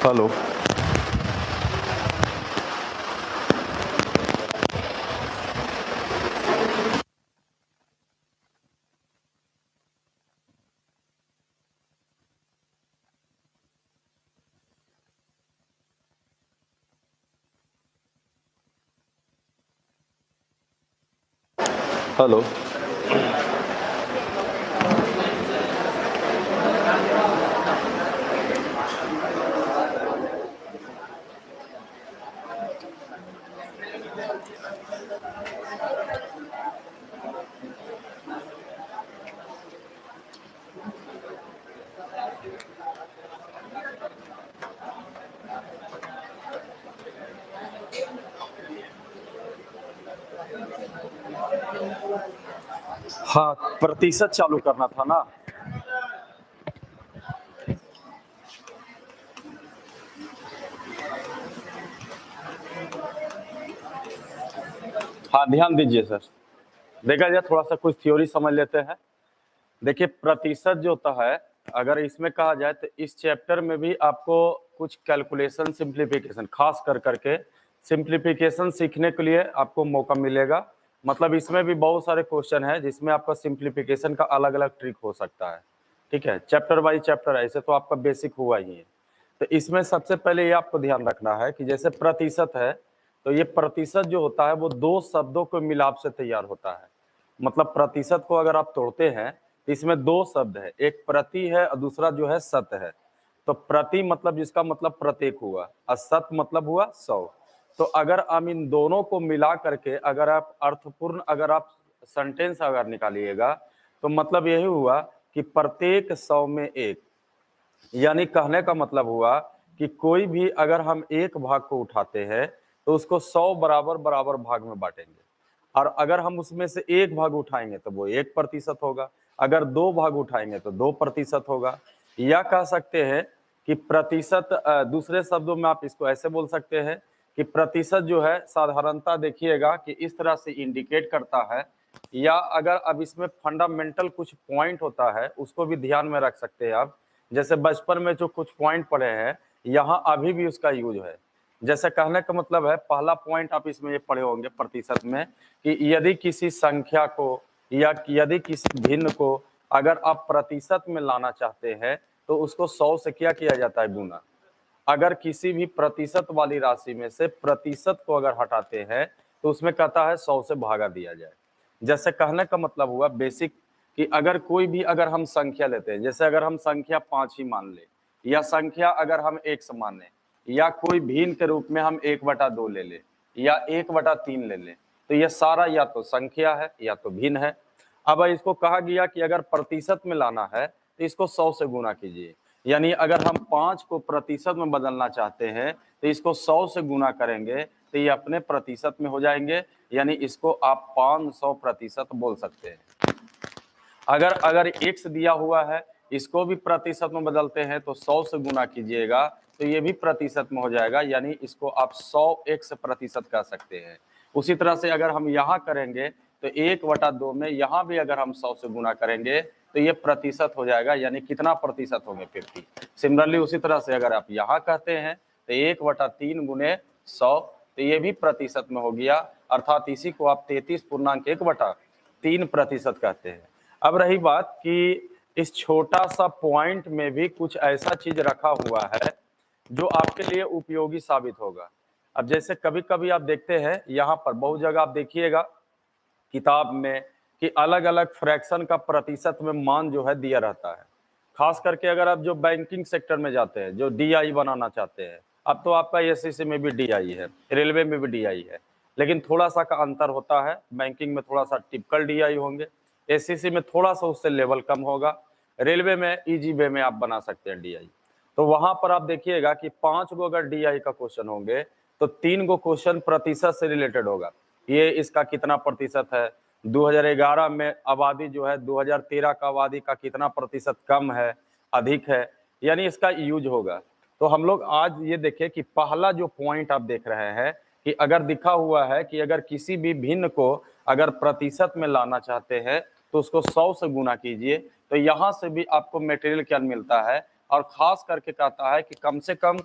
Hello. Hello. हाँ, प्रतिशत चालू करना था ना। हाँ, ध्यान दीजिए सर। देखा जाए थोड़ा सा कुछ थ्योरी समझ लेते हैं। देखिए प्रतिशत जो होता है, अगर इसमें कहा जाए तो इस चैप्टर में भी आपको कुछ कैलकुलेशन सिंप्लीफिकेशन खास कर करके सिंप्लीफिकेशन सीखने के लिए आपको मौका मिलेगा। मतलब इसमें भी बहुत सारे क्वेश्चन है जिसमें आपका सिंप्लीफिकेशन का अलग अलग ट्रिक हो सकता है। ठीक है, चैप्टर बाई चैप्टर ऐसे तो आपका बेसिक हुआ ही है। तो इसमें सबसे पहले ये आपको ध्यान रखना है कि जैसे प्रतिशत है, तो ये प्रतिशत जो होता है वो दो शब्दों के मिलाप से तैयार होता है। मतलब प्रतिशत को अगर आप तोड़ते हैं तो इसमें दो शब्द है, एक प्रति है और दूसरा जो है शत है। तो प्रति मतलब जिसका मतलब प्रत्येक हुआ और शत मतलब हुआ 100। तो अगर हम इन दोनों को मिला करके अगर आप अर्थपूर्ण अगर आप सेंटेंस अगर निकालिएगा तो मतलब यही हुआ कि प्रत्येक 100 में एक। यानी कहने का मतलब हुआ कि कोई भी अगर हम एक भाग को उठाते हैं तो उसको 100 बराबर बराबर भाग में बांटेंगे, और अगर हम उसमें से एक भाग उठाएंगे तो वो 1% होगा, अगर दो भाग उठाएंगे तो 2% होगा। या कह सकते हैं कि प्रतिशत, दूसरे शब्दों में आप इसको ऐसे बोल सकते हैं कि प्रतिशत जो है साधारणता देखिएगा कि इस तरह से इंडिकेट करता है। या अगर अब इसमें फंडामेंटल कुछ पॉइंट होता है उसको भी ध्यान में रख सकते हैं आप। जैसे बचपन में जो कुछ पॉइंट पढ़े हैं यहाँ अभी भी उसका यूज है। जैसे कहने का मतलब है, पहला पॉइंट आप इसमें ये पढ़े होंगे प्रतिशत में कि यदि किसी संख्या को या यदि किसी भिन्न को अगर आप प्रतिशत में लाना चाहते हैं तो उसको 100 से क्या किया जाता है, गुना। अगर किसी भी प्रतिशत वाली राशि में से प्रतिशत को अगर हटाते हैं तो उसमें कहता है 100 से भागा दिया जाए। जैसे कहने का मतलब हुआ बेसिक कि अगर कोई भी अगर हम संख्या लेते हैं, जैसे अगर हम संख्या 5 ही मान ले, या संख्या अगर हम 1 से मान लें, या कोई भिन्न के रूप में हम 1/2 ले ले, या 1/3 ले ले, तो यह सारा या तो संख्या है या तो भिन्न है। अब इसको कहा गया कि अगर प्रतिशत में लाना है तो इसको 100 से गुना कीजिए। यानी अगर हम 5 को प्रतिशत में बदलना चाहते हैं तो इसको 100 से गुना करेंगे तो ये अपने प्रतिशत में हो जाएंगे। यानी इसको आप 500% बोल सकते हैं। अगर अगर x दिया हुआ है, इसको भी प्रतिशत में बदलते हैं तो 100 से गुना कीजिएगा तो ये भी प्रतिशत में हो जाएगा। यानी इसको आप 100x% कह सकते हैं। उसी तरह से अगर हम यहाँ करेंगे तो 1/2 में यहाँ भी अगर हम 100 से गुना करेंगे तो ये प्रतिशत हो जाएगा। यानी कितना प्रतिशत होंगे, 50। सिमिलरली उसी तरह से अगर आप यहाँ कहते हैं तो 1/3 गुने 100, तो ये भी प्रतिशत में हो गया। अर्थात इसी को आप 33.1/3% कहते हैं। अब रही बात कि इस छोटा सा पॉइंट में भी कुछ ऐसा चीज रखा हुआ है जो आपके लिए उपयोगी साबित होगा। अब जैसे कभी कभी आप देखते हैं यहाँ पर बहुत जगह आप देखिएगा किताब में कि अलग अलग फ्रैक्शन का प्रतिशत में मान जो है दिया रहता है। खास करके अगर आप जो बैंकिंग सेक्टर में जाते हैं, जो डीआई बनाना चाहते हैं, अब तो आपका एसएससी में भी डीआई है, रेलवे में भी डीआई है, लेकिन थोड़ा सा का अंतर होता है। बैंकिंग में थोड़ा सा टिपिकल डीआई होंगे, एसएससी में थोड़ा सा उससे लेवल कम होगा, रेलवे में इजी वे में आप बना सकते हैं डीआई। तो वहां पर आप देखिएगा कि 5 गो अगर डीआई का क्वेश्चन होंगे तो 3 गो क्वेश्चन प्रतिशत से रिलेटेड होगा। ये इसका कितना प्रतिशत है, 2011 में आबादी जो है 2013 का आबादी का कितना प्रतिशत कम है, अधिक है, यानी इसका यूज होगा। तो हम लोग आज ये देखें कि पहला जो पॉइंट आप देख रहे हैं कि अगर दिखा हुआ है कि अगर किसी भी भिन्न को अगर प्रतिशत में लाना चाहते हैं तो उसको 100 से गुना कीजिए, तो यहाँ से भी आपको मटेरियल क्या मिलता है। और खास करके कहता है कि कम से कम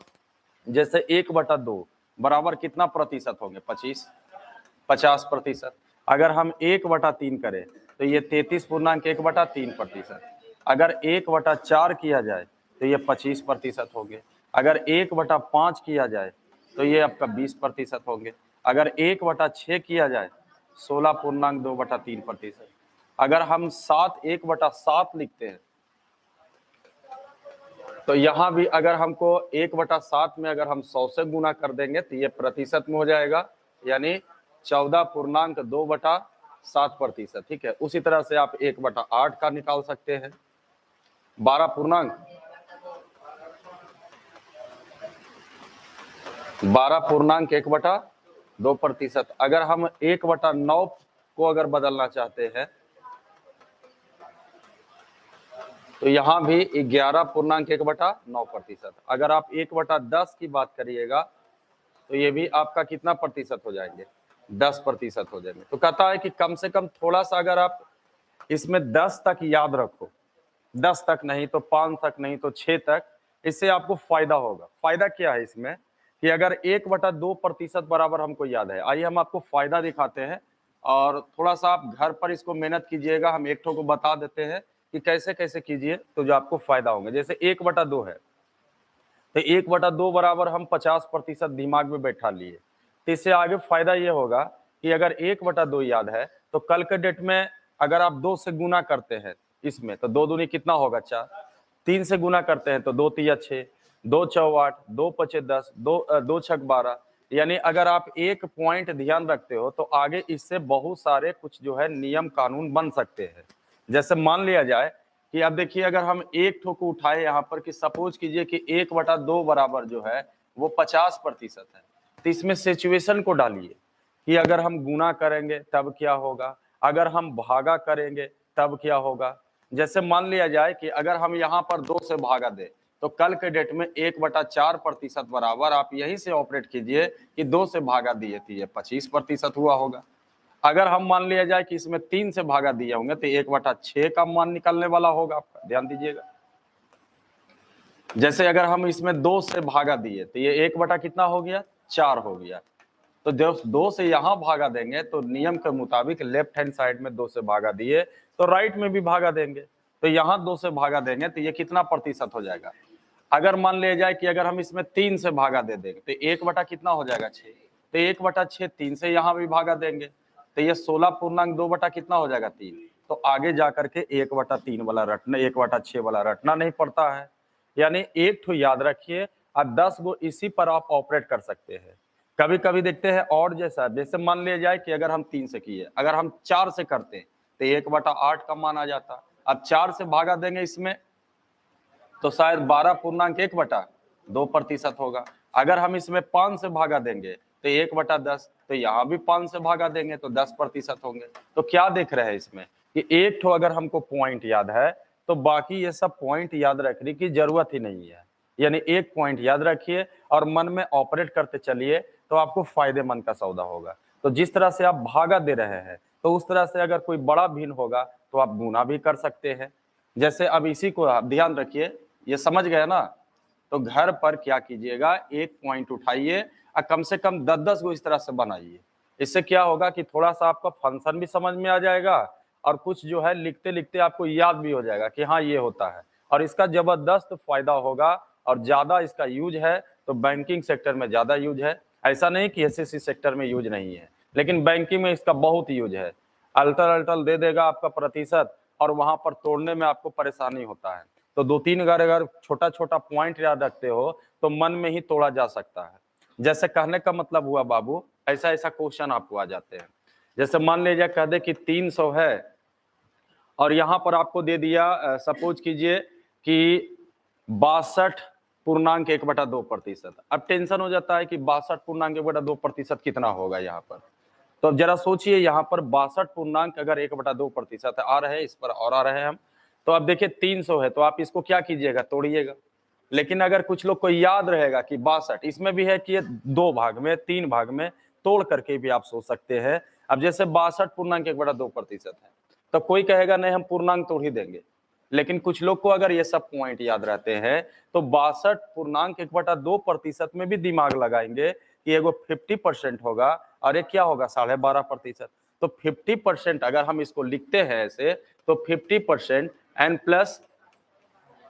जैसे 1/2 बराबर कितना प्रतिशत होंगे? 50%। अगर हम 1/3 करें तो ये 33.1/3%। अगर 1/4 किया जाए तो ये 25% होंगे। अगर 1/5 किया जाए तो ये आपका 20% होंगे। अगर 1/6 किया जाए 16.2/3%। अगर हम 1/7 लिखते हैं तो यहाँ भी अगर हमको 1/7 में अगर हम 100 से गुना कर देंगे तो ये प्रतिशत में हो जाएगा, यानी 14.2/7%। ठीक है, उसी तरह से आप 1/8 का निकाल सकते हैं, 12.1/2%। अगर हम 1/9 को अगर बदलना चाहते हैं तो यहाँ भी 11.1/9%। अगर आप 1/10 की बात करिएगा तो ये भी आपका कितना प्रतिशत हो जाएंगे? 10% हो जाएंगे। तो कहता है कि कम से कम थोड़ा सा अगर आप इसमें 10 तक याद रखो, 10 तक नहीं तो 5 तक नहीं तो 6 तक, इससे आपको फायदा होगा। फायदा क्या है इसमें कि अगर 1/2% बराबर हमको याद है, आइए हम आपको फायदा दिखाते हैं और थोड़ा सा आप घर पर इसको मेहनत कीजिएगा। हम एक ठो को बता देते हैं कि कैसे कैसे कीजिए तो जो आपको फायदा होंगे। जैसे 1/2 है तो 1/2 बराबर हम 50% दिमाग में बैठा लिए, तो इससे आगे फायदा ये होगा कि अगर 1/2 याद है तो कल के डेट में अगर आप 2 से गुना करते हैं इसमें तो 2 दूनी कितना होगा? 4। 3 से गुना करते हैं तो 2 तिया 6, 2 चौ 8, 2 पचे 10, 2 छक 12। यानी अगर आप एक पॉइंट ध्यान रखते हो तो आगे इससे बहुत सारे कुछ जो है नियम कानून बन सकते हैं। जैसे मान लिया जाए कि अब देखिए अगर हम एक ठो को उठाए यहाँ पर कि सपोज कीजिए कि 1/2 बराबर जो है वो 50% है, तो इसमें सिचुएशन को डालिए कि अगर हम गुना करेंगे तब क्या होगा, अगर हम भागा करेंगे तब क्या होगा। जैसे मान लिया जाए कि अगर हम यहाँ पर 2 से भागा दें तो कल के डेट में 1/4% बराबर आप यहीं से ऑपरेट कीजिए कि 2 से भागा दिए तो ये 25% हुआ होगा। अगर हम मान लिया जाए कि इसमें 3 से भागा दिए होंगे तो 1/6 का मान निकलने वाला होगा आपका, ध्यान दीजिएगा। जैसे अगर हम इसमें 2 से भागा दिए तो ये 1 कितना हो गया? 4 हो गया। तो जब 2 से यहाँ भागा देंगे तो नियम के मुताबिक लेफ्ट हैंड साइड में 2 से भागा दिए तो राइट में भी भागा देंगे, तो यहाँ 2 से भागा देंगे तो ये कितना प्रतिशत हो जाएगा? अगर मान लिया जाए कि अगर हम इसमें 3 से भागा दे देंगे तो 1 कितना हो जाएगा? 6। तो 1/6 3 से यहाँ भी भागा देंगे तो ये 16.2 कितना हो जाएगा? 3। तो आगे जाकर के 1/3 वाला रटना, 1/6 वाला रटना नहीं पड़ता है। यानी एक ठो याद रखिए और 10 गो इसी पर आप ऑपरेट कर सकते हैं। कभी कभी देखते हैं और जैसा, जैसे मान लिया जाए कि अगर हम 3 से किए, अगर हम 4 से करते तो 1/8 का मान आ जाता। अब 4 से भागा देंगे इसमें तो शायद 12.1/2% होगा। अगर हम इसमें 5 से भागा देंगे तो 1/10, तो यहाँ भी 5 से भागा देंगे तो 10% होंगे। तो क्या देख रहे हैं इसमें कि एक ठो अगर हमको पॉइंट याद है तो बाकी ये सब पॉइंट याद रखने की जरूरत ही नहीं है। यानी एक पॉइंट याद रखिए और मन में ऑपरेट करते चलिए तो आपको फायदेमंद का सौदा होगा। तो जिस तरह से आप भागा दे रहे हैं तो उस तरह से अगर कोई बड़ा भिन्न होगा तो आप गुना भी कर सकते हैं। जैसे अब इसी को आप ध्यान रखिए, ये समझ गए ना? तो घर पर क्या कीजिएगा, एक पॉइंट उठाइए और कम से कम 10-10 को इस तरह से बनाइए। इससे क्या होगा कि थोड़ा सा आपका फंक्शन भी समझ में आ जाएगा और कुछ जो है लिखते लिखते आपको याद भी हो जाएगा कि हाँ ये होता है। और इसका जबरदस्त फायदा होगा और ज्यादा इसका यूज है तो बैंकिंग सेक्टर में ज्यादा यूज है। ऐसा नहीं कि एसएससी सेक्टर में यूज नहीं है, लेकिन बैंकिंग में इसका बहुत यूज है। अल्टर अल्टर दे देगा आपका प्रतिशत और वहां पर तोड़ने में आपको परेशानी होता है। तो 2-3 अगर छोटा छोटा पॉइंट याद रखते हो तो मन में ही तोड़ा जा सकता है। जैसे कहने का मतलब हुआ बाबू, ऐसा ऐसा क्वेश्चन आपको आ जाते हैं। जैसे मान लीजिए कह दे कि 300 है और यहाँ पर आपको दे दिया सपोज कीजिए कि 62.1/2%। अब टेंशन हो जाता है कि 62.1/2% कितना होगा यहाँ पर। तो अब जरा सोचिए यहाँ पर 62.1/2% आ रहे हैं, इस पर और आ रहे हैं हम। तो अब देखिए 300 है तो आप इसको क्या कीजिएगा, तोड़िएगा। लेकिन अगर कुछ लोग को याद रहेगा कि 62 इसमें भी है कि ये 2 भाग में 3 भाग में तोड़ करके भी आप सोच सकते हैं। अब जैसे 62.1/2% है तो कोई कहेगा नहीं हम पूर्णांक तोड़ ही देंगे, लेकिन कुछ लोग को अगर ये सब पॉइंट याद रहते हैं तो 62.1/2% में भी दिमाग लगाएंगे कि एगो 50% होगा और ये क्या होगा 12.5%। तो 50% अगर हम इसको लिखते हैं ऐसे तो 50% n प्लस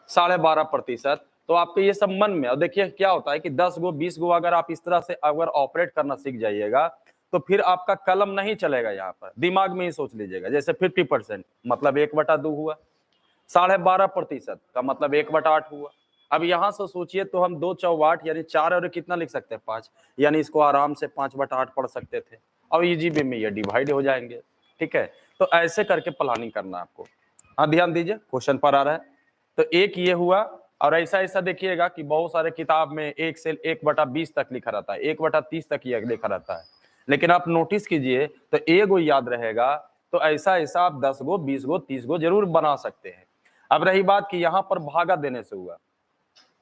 12.5%। तो आपके ये सब मन में, और देखिए क्या होता है कि 10 गो 20 गो अगर आप इस तरह से अगर ऑपरेट करना सीख जाइएगा तो फिर आपका कलम नहीं चलेगा, यहाँ पर दिमाग में ही सोच लीजिएगा। जैसे 50% मतलब 1/2 हुआ, 12.5% का मतलब 1/8 हुआ। अब यहां से सोचिए तो हम 2 चौक 8 यानी 4 और कितना लिख सकते हैं 5, यानी इसको आराम से 5/8 पढ़ सकते थे और इजी वे में ये डिवाइड हो जाएंगे। ठीक है, तो ऐसे करके प्लानिंग करना आपको। हाँ ध्यान दीजिए, क्वेश्चन पर आ रहा है। तो एक ये हुआ, और ऐसा ऐसा देखिएगा कि बहुत सारे किताब में 1 से 1/20 तक लिखा रहता है, 1/30 तक ये लिखा रहता है, लेकिन आप नोटिस कीजिए तो एगो याद रहेगा। तो ऐसा ऐसा आप 10 गो 20 गो 30 गो जरूर बना सकते हैं। अब रही बात कि यहाँ पर भागा देने से हुआ,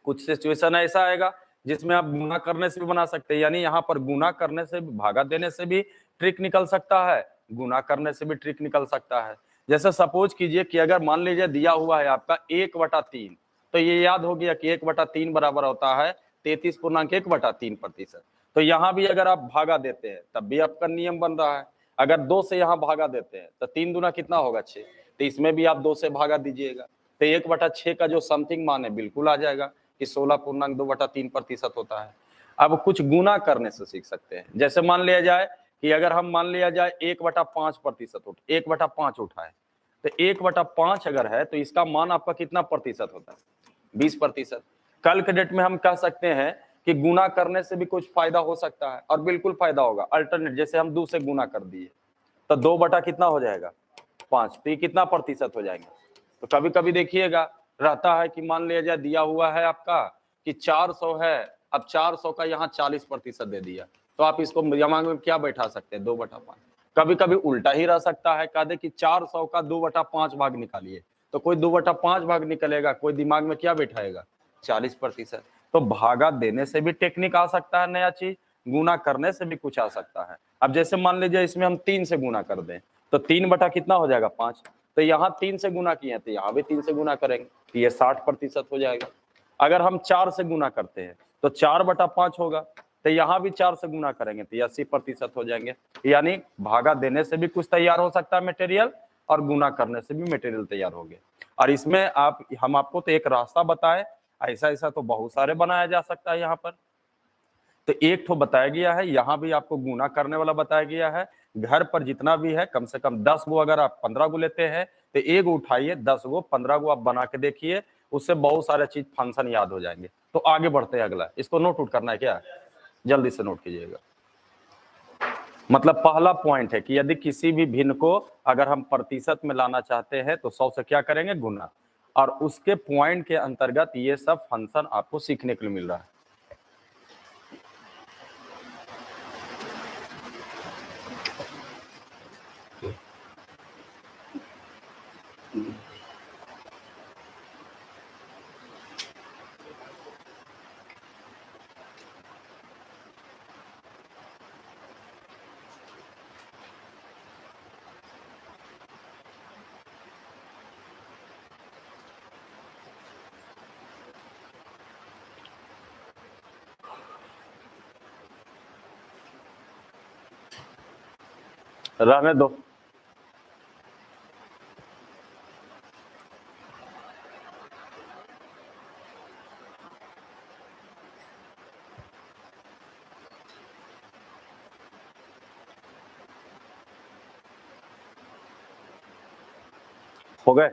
कुछ सिचुएशन ऐसा आएगा जिसमें आप गुना करने से भी बना सकते हैं, यानी यहाँ पर गुना करने से भी, भागा देने से भी ट्रिक निकल सकता है, गुना करने से भी ट्रिक निकल सकता है। जैसे सपोज कीजिए कि अगर मान लीजिए दिया हुआ है आपका 1/3, तो ये याद हो गया कि 1/3 बराबर होता है 33.1/3%। तो यहाँ भी अगर आप भागा देते हैं तब भी आपका नियम बन रहा है। अगर 2 से यहाँ भागा देते हैं तो 3 दूना कितना होगा 6, तो इसमें भी आप 2 से भागा दीजिएगा तो 1/6 का जो समथिंग मान है बिल्कुल आ जाएगा कि 16.2/3% होता है। अब कुछ गुना करने से सीख सकते हैं। जैसे मान लिया जाए कि अगर हम मान लिया जाए 1/5% 1/5 उठा है, तो 1/5 अगर है तो इसका मान आपका कितना प्रतिशत होता है 20%। कल के डेट में हम कह सकते हैं कि गुना करने से भी कुछ फायदा हो सकता है, और बिल्कुल फायदा होगा। अल्टरनेट जैसे हम 2 से गुना कर दिए तो 2 बटा कितना हो जाएगा 5, तो ये कितना प्रतिशत हो जाएंगे। तो कभी कभी देखिएगा रहता है कि मान लिया जाए दिया हुआ है आपका कि 400 है, अब 400 का यहाँ 40% दे दिया, तो आप इसको दिमाग में क्या बैठा सकते हैं 2/5। कभी कभी उल्टा ही रह सकता है, कह दे कि 400 का 2/5 भाग निकालिए, तो कोई 2/5 भाग निकलेगा, कोई दिमाग में क्या बैठाएगा 40%। तो भागा देने से भी टेक्निक आ सकता है नया चीज, गुना करने से भी कुछ आ सकता है। अब जैसे मान लीजिए इसमें हम 3 से गुना कर दें तो 3 बटा कितना हो जाएगा 5, तो यहाँ 3 से गुना किए तो यहाँ भी 3 से गुना करेंगे तो ये 60% हो जाएगा। अगर हम 4 से गुना करते हैं तो 4/5 होगा, तो यहाँ भी 4 से गुना करेंगे तो ये 80% हो जाएंगे। यानी भागा देने से भी कुछ तैयार हो सकता है मटेरियल, और गुना करने से भी मटेरियल तैयार हो गया। और इसमें हम आपको तो एक रास्ता बताए, ऐसा ऐसा तो बहुत सारे बनाया जा सकता है यहाँ पर। तो एक ठो बताया गया है, यहाँ भी आपको गुना करने वाला बताया गया है। घर पर जितना भी है कम से कम 10 गो, अगर आप 15 गो लेते हैं तो एक उठाइए, 10 गो 15 गो आप बना के देखिए, उससे बहुत सारे चीज फंक्शन याद हो जाएंगे। तो आगे बढ़ते हैं, अगला इसको नोट आउट करना है क्या, जल्दी से नोट कीजिएगा। मतलब पहला पॉइंट है कि यदि किसी भी भिन्न को अगर हम प्रतिशत में लाना चाहते हैं तो 100 से क्या करेंगे गुना, और उसके पॉइंट के अंतर्गत ये सब फंक्शन आपको सीखने के लिए मिल रहा है। रहने दो, हो गए।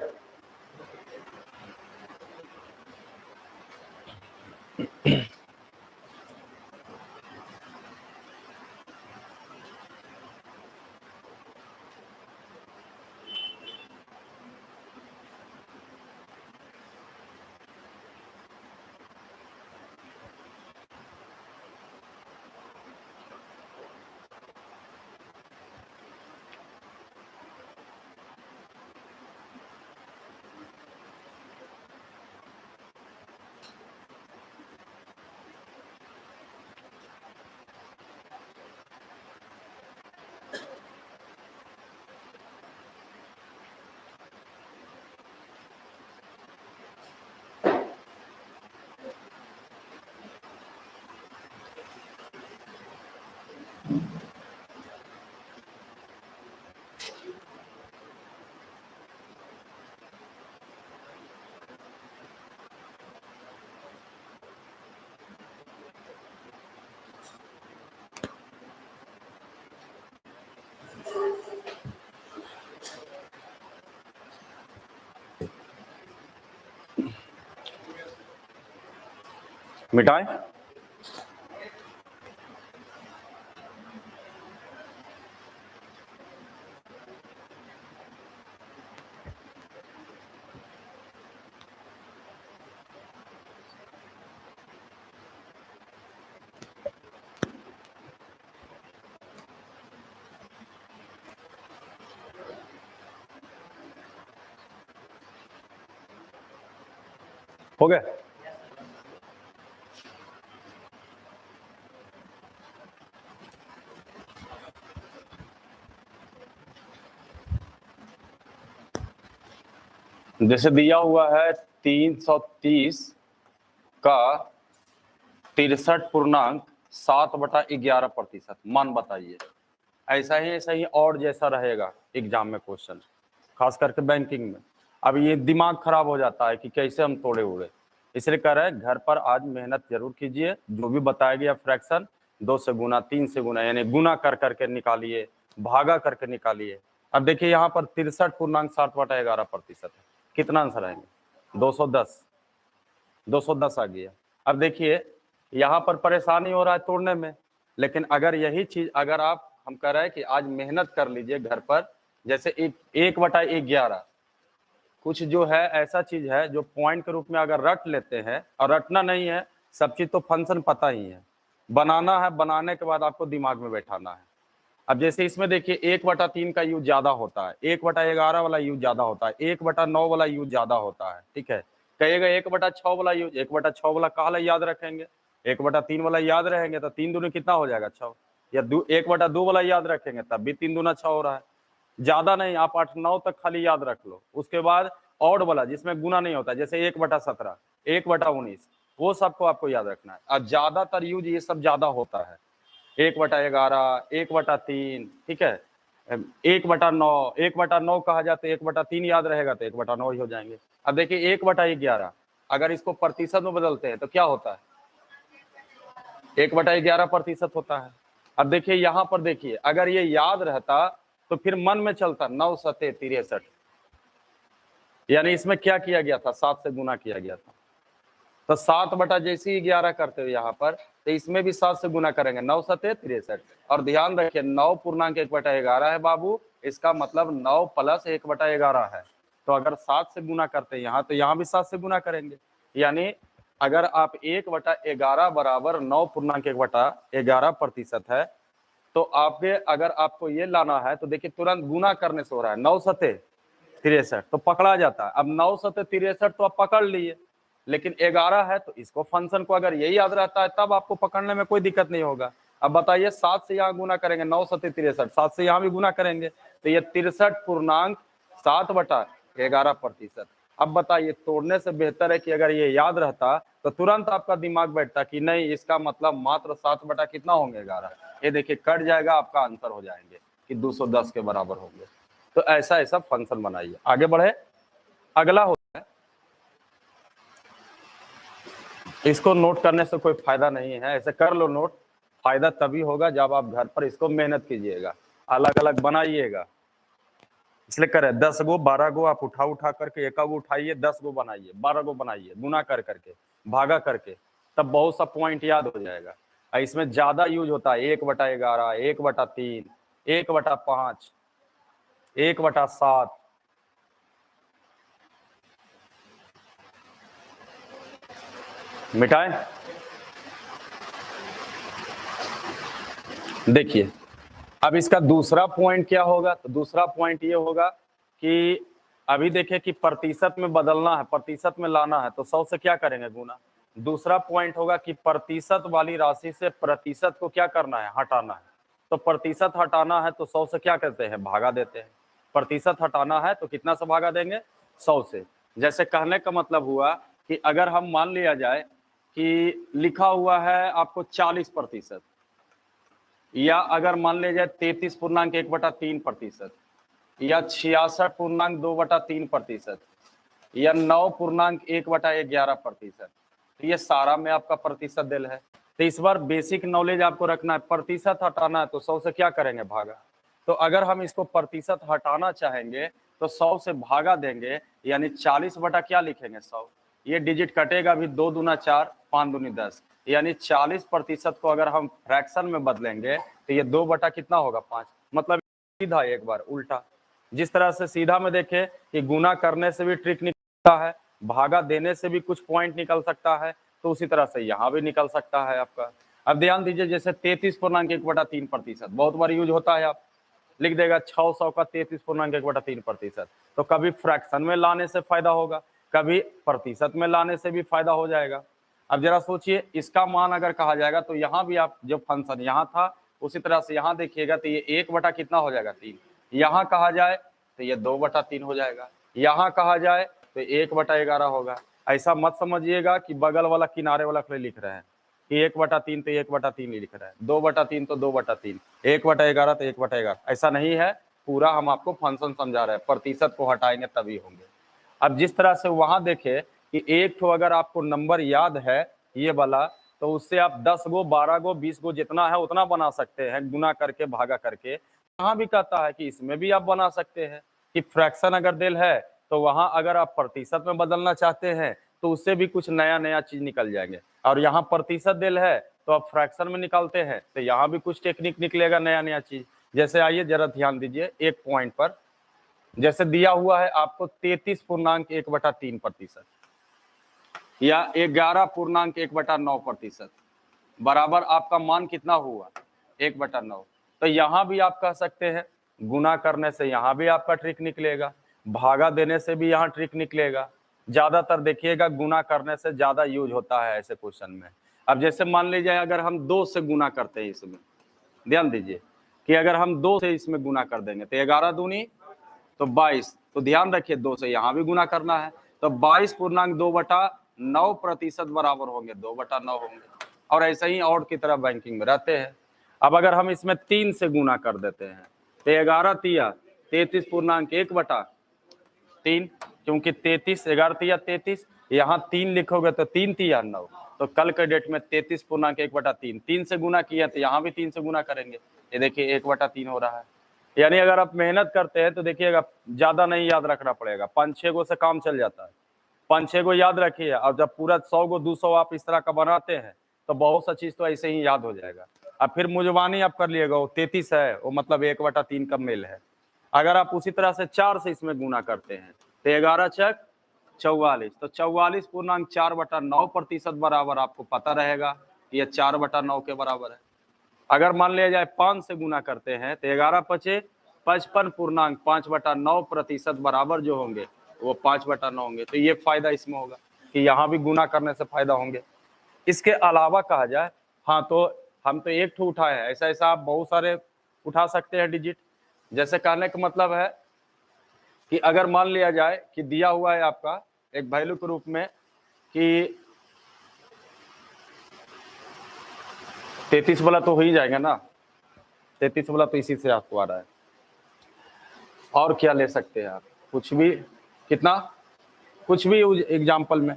मिटाएं? हो गया? जैसे दिया हुआ है 330 का 63.7/11%, मान बताइए। ऐसा ही और जैसा रहेगा एग्जाम में क्वेश्चन, खास करके बैंकिंग में। अब ये दिमाग खराब हो जाता है कि कैसे हम तोड़े उड़े, इसलिए कह रहे हैं घर पर आज मेहनत जरूर कीजिए। जो भी बताया गया फ्रैक्शन 2 से गुना 3 से गुना यानी गुना कर करके निकालिए, भागा करके निकालिए। अब देखिए यहाँ पर 63.7/11% है, कितना आंसर आएंगे? 210। 210 आ गया। अब देखिए यहाँ पर परेशानी हो रहा है तोड़ने में, लेकिन अगर यही चीज अगर आप हम कह रहे हैं कि आज मेहनत कर लीजिए घर पर, जैसे 1/11 कुछ जो है ऐसा चीज है जो पॉइंट के रूप में अगर रट लेते हैं, और रटना नहीं है, सब चीज तो फंक्शन पता ही है, बनाना है, बनाने के बाद आपको दिमाग में बैठाना है। अब जैसे इसमें देखिए 1/3 का यूज ज्यादा होता है, 1/11 वाला यूज ज्यादा होता है, 1/9 वाला यूज ज्यादा होता है, ठीक है। कहिएगा 1/6 वाला यूज, 1/6 वाला काला याद रखेंगे, 1/3 वाला याद रहेंगे तो 3 दूनी कितना हो जाएगा? 6। या 1/2 वाला याद रखेंगे तब भी 3 दूना 6 हो रहा है। ज्यादा नहीं, आप 8-9 तक खाली याद रख लो। उसके बाद ऑड वाला जिसमें गुना नहीं होता, जैसे 1/17, 1/19, वो सबको आपको याद रखना है। और ज्यादातर यूज ये सब ज्यादा होता है, 1/11, 1/3, ठीक है, 1/9, 1/9 कहा जाता है, 1/3 याद रहेगा तो 1/9 ही हो जाएंगे। अब देखिए 1/11 अगर इसको प्रतिशत में बदलते हैं तो क्या होता है? 1/11% होता है। अब देखिए यहाँ पर देखिए, अगर ये याद रहता तो फिर मन में चलता 9 सते 63, यानी इसमें क्या किया गया था? 7 से गुना किया गया था। तो 7 जैसे ही 11 करते हो यहाँ पर, तो इसमें भी 7 से गुना करेंगे, 9 सते 63। और ध्यान रखिए 9.1/11 है बाबू, इसका मतलब 9 + 1/11 है। तो अगर 7 से गुना करते हैं यहाँ, तो यहाँ भी 7 से गुना करेंगे। यानी अगर आप 1/11 बराबर 9.1/11% है, तो आपके अगर आपको ये लाना है तो देखिए तुरंत गुना करने से हो रहा है, 9 सते 63 तो पकड़ा जाता है। अब 9 सते 63 तो आप पकड़ लिए, लेकिन 11 है तो इसको फंक्शन को अगर यही याद रहता है तब आपको पकड़ने में कोई दिक्कत नहीं होगा। अब बताइए 7 से यहाँ गुना करेंगे, 9 सते 63, 7 से यहाँ भी गुना करेंगे तो ये 63.7/11%। अब बताइए तोड़ने से बेहतर है कि अगर ये याद रहता तो तुरंत आपका दिमाग बैठता कि नहीं, इसका मतलब मात्र 7 बटा कितना होंगे? 11। ये देखिए कट जाएगा, आपका आंसर हो जाएंगे कि 210 के बराबर होंगे। तो ऐसा ऐसा फंक्शन बनाइए। आगे बढ़े, अगला होता है, इसको नोट करने से कोई फायदा नहीं है, ऐसे कर लो नोट। फायदा तभी होगा जब आप घर पर इसको मेहनत कीजिएगा, अलग अलग बनाइएगा। इसलिए करे 10 गो 12 गो आप उठा करके, एक गो उठाइए, 10 गो बनाइए, 12 गो बनाइए, गुना कर करके, भागा करके, तब बहुत सा पॉइंट याद हो जाएगा। इसमें ज्यादा यूज होता है 1/11, 1/3, 1/5, 1/7। मिटाएं? देखिए अब इसका दूसरा पॉइंट क्या होगा? तो दूसरा पॉइंट ये होगा कि अभी देखें कि प्रतिशत में बदलना है, प्रतिशत में लाना है तो 100 से क्या करेंगे? गुना। दूसरा पॉइंट होगा कि प्रतिशत वाली राशि से प्रतिशत को क्या करना है? हटाना है। तो प्रतिशत हटाना है तो 100 से क्या करते हैं? भागा देते हैं। प्रतिशत हटाना है तो कितना से भागा देंगे? 100 से। जैसे कहने का मतलब हुआ कि अगर हम मान लिया जाए कि लिखा हुआ है आपको 40%, या अगर मान लिया जाए 33.1/3% या 66.2/3% या 9.1/11%, तो ये सारा में आपका प्रतिशत दिल है। तो इस बार बेसिक नॉलेज आपको रखना है, प्रतिशत हटाना है तो 100 से क्या करेंगे, भागा। तो अगर हम इसको प्रतिशत हटाना चाहेंगे तो 100 से भागा देंगे, यानी 40 बटा क्या लिखेंगे, 100। ये डिजिट कटेगा भी, 2 दूना 4, 5 दूनी 10, यानी 40% को अगर हम फ्रैक्शन में बदलेंगे तो ये 2 बटा कितना होगा, 5। मतलब सीधा एक बार उल्टा, जिस तरह से सीधा में देखे कि गुना करने से भी ट्रिक निकलता है, भागा देने से भी कुछ पॉइंट निकल सकता है, तो उसी तरह से यहाँ भी निकल सकता है आपका। अब ध्यान दीजिए, जैसे 33.1/3% बहुत बार यूज होता है, आप लिख देगा 600 का 33.1/3%। तो कभी फ्रैक्शन में लाने से फायदा होगा, कभी प्रतिशत में लाने से भी फायदा हो जाएगा। अब जरा सोचिए, इसका मान अगर कहा जाएगा तो यहाँ भी आप जो फंक्शन यहाँ था उसी तरह से यहाँ देखिएगा, तो ये 1 बटा कितना हो जाएगा, 3। यहाँ कहा जाए तो ये 2/3 हो जाएगा, यहाँ कहा जाए तो 1/11 होगा। ऐसा मत समझिएगा कि बगल वाला किनारे वाला खाली लिख रहे हैं कि 1/3 तो 1/3 ही लिख रहा है, 2/3 तो 2/3, 1/11 तो 1/11, ऐसा नहीं है। पूरा हम आपको फंक्शन समझा रहे हैं, प्रतिशत को हटाएंगे तभी होंगे। अब जिस तरह से वहां देखे कि एक तो अगर आपको नंबर याद है ये वाला, तो उससे आप 10 गो 12 गो 20 गो जितना है उतना बना सकते हैं, गुना करके भागा करके। यहाँ भी कहता है कि इसमें भी आप बना सकते हैं कि फ्रैक्शन अगर दिल है तो वहां अगर आप प्रतिशत में बदलना चाहते हैं तो उससे भी कुछ नया नया चीज निकल जाएंगे। और यहाँ प्रतिशत दिल है तो आप फ्रैक्शन में निकालते हैं तो यहाँ भी कुछ टेक्निक निकलेगा, नया नया चीज। जैसे आइए जरा ध्यान दीजिए एक पॉइंट पर, जैसे दिया हुआ है आपको 33.1/3% या 11.1/9% बराबर आपका मान कितना हुआ, 1/9। तो यहाँ भी आप कह सकते हैं गुना करने से यहाँ भी आपका ट्रिक निकलेगा, भागा देने से भी यहाँ ट्रिक निकलेगा। ज्यादातर देखिएगा गुना करने से ज्यादा यूज होता है ऐसे क्वेश्चन में। अब जैसे मान लीजिए अगर हम 2 से गुना करते हैं इसमें, ध्यान दीजिए कि अगर हम 2 से इसमें गुना कर देंगे तो 11 दूनी तो 22, तो ध्यान रखिए 2 से यहाँ भी गुना करना है तो 22.2/9% बराबर होंगे, 2/9 होंगे। और ऐसे ही और की तरह बैंकिंग में रहते हैं। अब अगर हम इसमें 3 से गुना कर देते हैं तो 11 तिया 33.1/3, क्योंकि 33 11 तिया 33, यहाँ 3 लिखोगे तो 3 तिया 9, तो कल के डेट में 33.1/3 3 से गुना किया तो यहाँ भी 3 से गुना करेंगे, ये देखिए 1/3 हो रहा है। यानी अगर आप मेहनत करते हैं तो देखिएगा ज्यादा नहीं याद रखना पड़ेगा, 5-6 गो से काम चल जाता है। 5-6 गो याद रखिए, और जब पूरा 100 गो 200 आप इस तरह का बनाते हैं तो बहुत सा चीज तो ऐसे ही याद हो जाएगा। अब फिर मुजवानी आप कर लिएगा, वो 33 है वो मतलब 1/3 का मेल है। अगर आप उसी तरह से 4 से इसमें गुना करते हैं तो 11 चक 44, तो 44.4/9% बराबर आपको पता रहेगा ये 4/9 के बराबर है। अगर मान लिया जाए 5 से गुना करते हैं तो 11 पचे 55.5/9% बराबर जो होंगे वो 5/9 होंगे। तो ये फायदा इसमें होगा कि यहाँ भी गुना करने से फायदा होंगे। इसके अलावा कहा जाए, हाँ तो हम तो एक ठो उठाए हैं, ऐसा ऐसा आप बहुत सारे उठा सकते हैं डिजिट। जैसे कहने का मतलब है कि अगर मान लिया जाए कि दिया हुआ है आपका एक वैल्यू के रूप में कि 33 वाला तो हो ही जाएगा ना, 33 वाला तो इसी से आपको आ रहा है। और क्या ले सकते हैं आप, कुछ भी, कितना, कुछ भी एग्जाम्पल में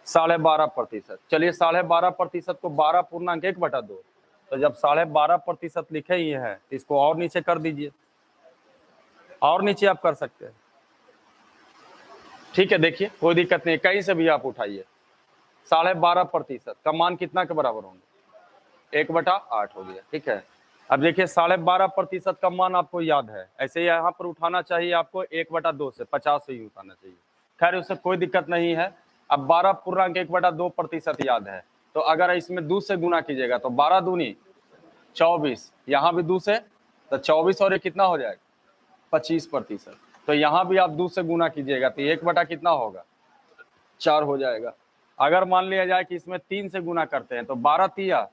12.5%। चलिए 12.5% को 12.1/2, तो जब 12.5% लिखे ही है तो इसको और नीचे कर दीजिए, और नीचे आप कर सकते हैं। ठीक है, देखिए कोई दिक्कत नहीं, कहीं से भी आप उठाइए। 12.5% का मान कितना के बराबर होंगे, 1/8 हो गया। ठीक है, अब देखिए 12.5% का मान आपको याद है, ऐसे यहाँ पर उठाना चाहिए आपको 1/2 से 50 से ही उठाना चाहिए। खैर उससे कोई दिक्कत नहीं है। अब 12.1/2% याद है, तो अगर इसमें 2 से गुना कीजिएगा तो 12 दूनी 24, यहाँ भी 2 से तो 24 और ये कितना हो जाएगा 25%। तो यहाँ भी आप 2 से गुना कीजिएगा तो 1 कितना होगा 4 हो जाएगा। अगर मान लिया जाए कि इसमें 3 से गुना करते हैं तो 12 तिया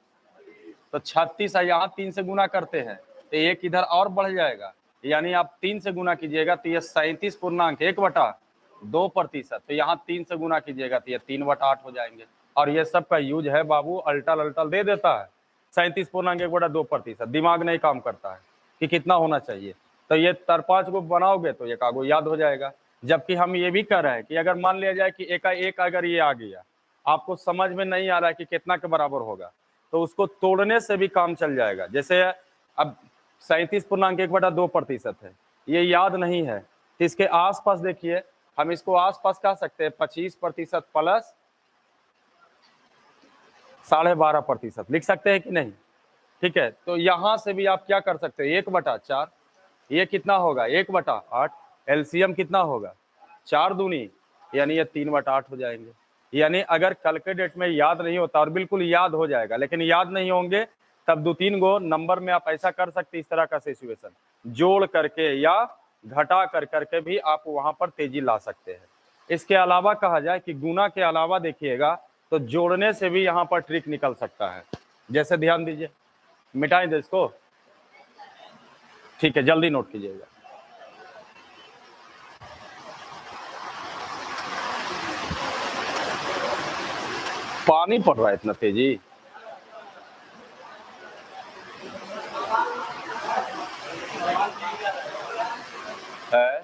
तो 36 है, यहाँ 3 से गुना करते हैं तो एक इधर और बढ़ जाएगा, यानी आप 3 से गुना कीजिएगा तो ये 37.1/2%। तो यहाँ 3 से गुना कीजिएगा तो ये 3/8 हो जाएंगे। और ये सब का यूज है बाबू, अल्टल अल्टल दे देता है, 37.1/2%। दिमाग नहीं काम करता है कि कितना होना चाहिए, तो ये 4-5 को बनाओगे तो एक आगो याद हो जाएगा। जबकि हम ये भी कर रहे हैं कि अगर मान लिया जाए कि एक अगर ये आ गया, आपको समझ में नहीं आ रहा है कि कितना के बराबर होगा, तो उसको तोड़ने से भी काम चल जाएगा। जैसे अब 37.1/2% है, ये याद नहीं है, तो इसके आसपास देखिए, हम इसको आसपास कह सकते हैं 25% प्लस 12.5% लिख सकते हैं कि नहीं? ठीक है, तो यहां से भी आप क्या कर सकते हैं, 1/4, ये कितना होगा 1/8, एलसीएम कितना होगा 4 दूनी, यानी ये 3/8 हो जाएंगे। यानी अगर कल के डेट में याद नहीं होता, और बिल्कुल याद हो जाएगा, लेकिन याद नहीं होंगे तब 2-3 गो नंबर में आप ऐसा कर सकते, इस तरह का सिचुएशन जोड़ करके या घटा कर करके भी आप वहां पर तेजी ला सकते हैं। इसके अलावा कहा जाए कि गुना के अलावा देखिएगा तो जोड़ने से भी यहाँ पर ट्रिक निकल सकता है। जैसे ध्यान दीजिए, मिटाएं दे इसको, ठीक है, जल्दी नोट कीजिएगा। पानी पड़ रहा है इतना तेजी, है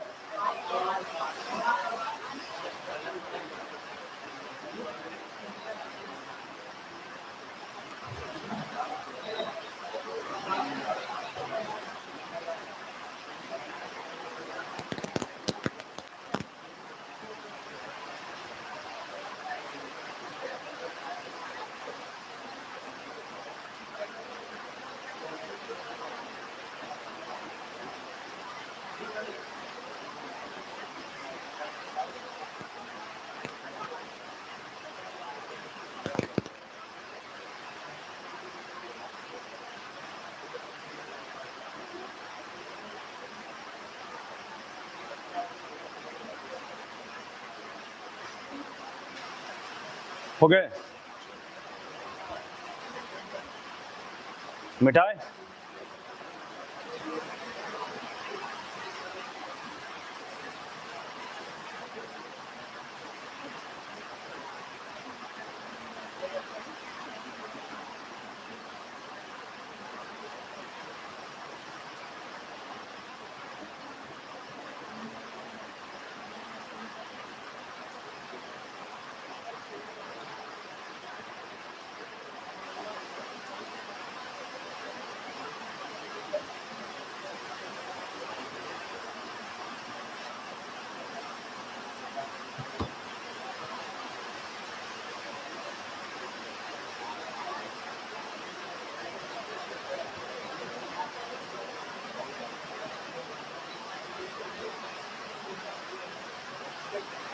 हो गए, मिटाए।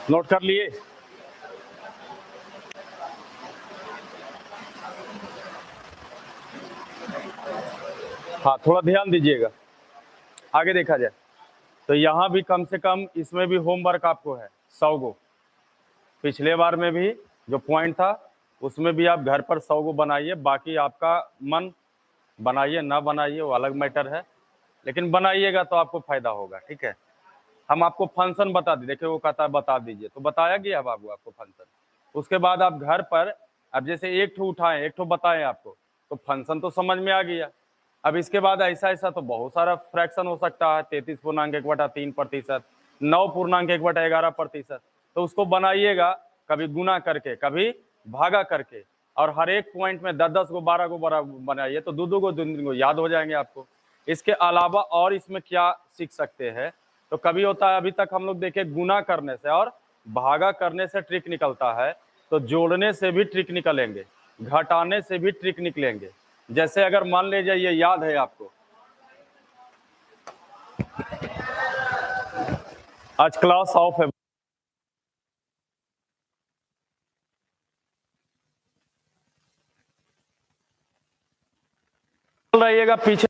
नोट कर लिए? हाँ, थोड़ा ध्यान दीजिएगा, आगे देखा जाए तो यहाँ भी कम से कम इसमें भी होमवर्क आपको है 100 गो। पिछले बार में भी जो पॉइंट था उसमें भी आप घर पर 100 गो बनाइए, बाकी आपका मन, बनाइए ना बनाइए वो अलग मैटर है, लेकिन बनाइएगा तो आपको फायदा होगा। ठीक है, हम आपको फंक्शन बता दी, देखिए वो कहता है बता दीजिए, तो बताया गया बाबू आपको फंक्शन। उसके बाद आप घर पर अब जैसे एक ठो उठाएं, एक ठो बताएं आपको, तो फंक्शन तो समझ में आ गया। अब इसके बाद ऐसा ऐसा तो बहुत सारा फ्रैक्शन हो सकता है, 33.1/3%, 9.1/11%, तो उसको बनाइएगा कभी गुना करके कभी भागा करके, और हर एक पॉइंट में 10-10 गो 12 गो बनाइए, तो 2-2 गो 2-2 गो याद हो जाएंगे आपको। इसके अलावा और इसमें क्या सीख सकते हैं, तो कभी होता है, अभी तक हम लोग देखे गुना करने से और भागा करने से ट्रिक निकलता है, तो जोड़ने से भी ट्रिक निकलेंगे, घटाने से भी ट्रिक निकलेंगे। जैसे अगर मान लीजिए ये याद है आपको, आज क्लास ऑफ है, रहिएगा पीछे।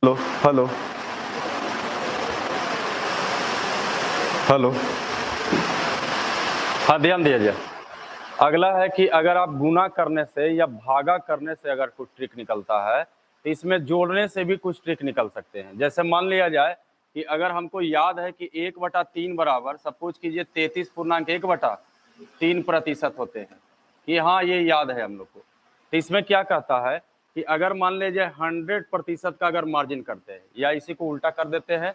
हेलो हेलो हेलो, हाँ ध्यान दीजिए। अगला है कि अगर आप गुना करने से या भागा करने से अगर कुछ ट्रिक निकलता है तो इसमें जोड़ने से भी कुछ ट्रिक निकल सकते हैं। जैसे मान लिया जाए कि अगर हमको याद है कि 1/3 बराबर सपोज कीजिए 33.1/3% होते हैं, कि हाँ ये याद है हम लोग को। तो इसमें क्या कहता है कि अगर मान लीजिए 100% का अगर मार्जिन करते हैं या इसी को उल्टा कर देते हैं,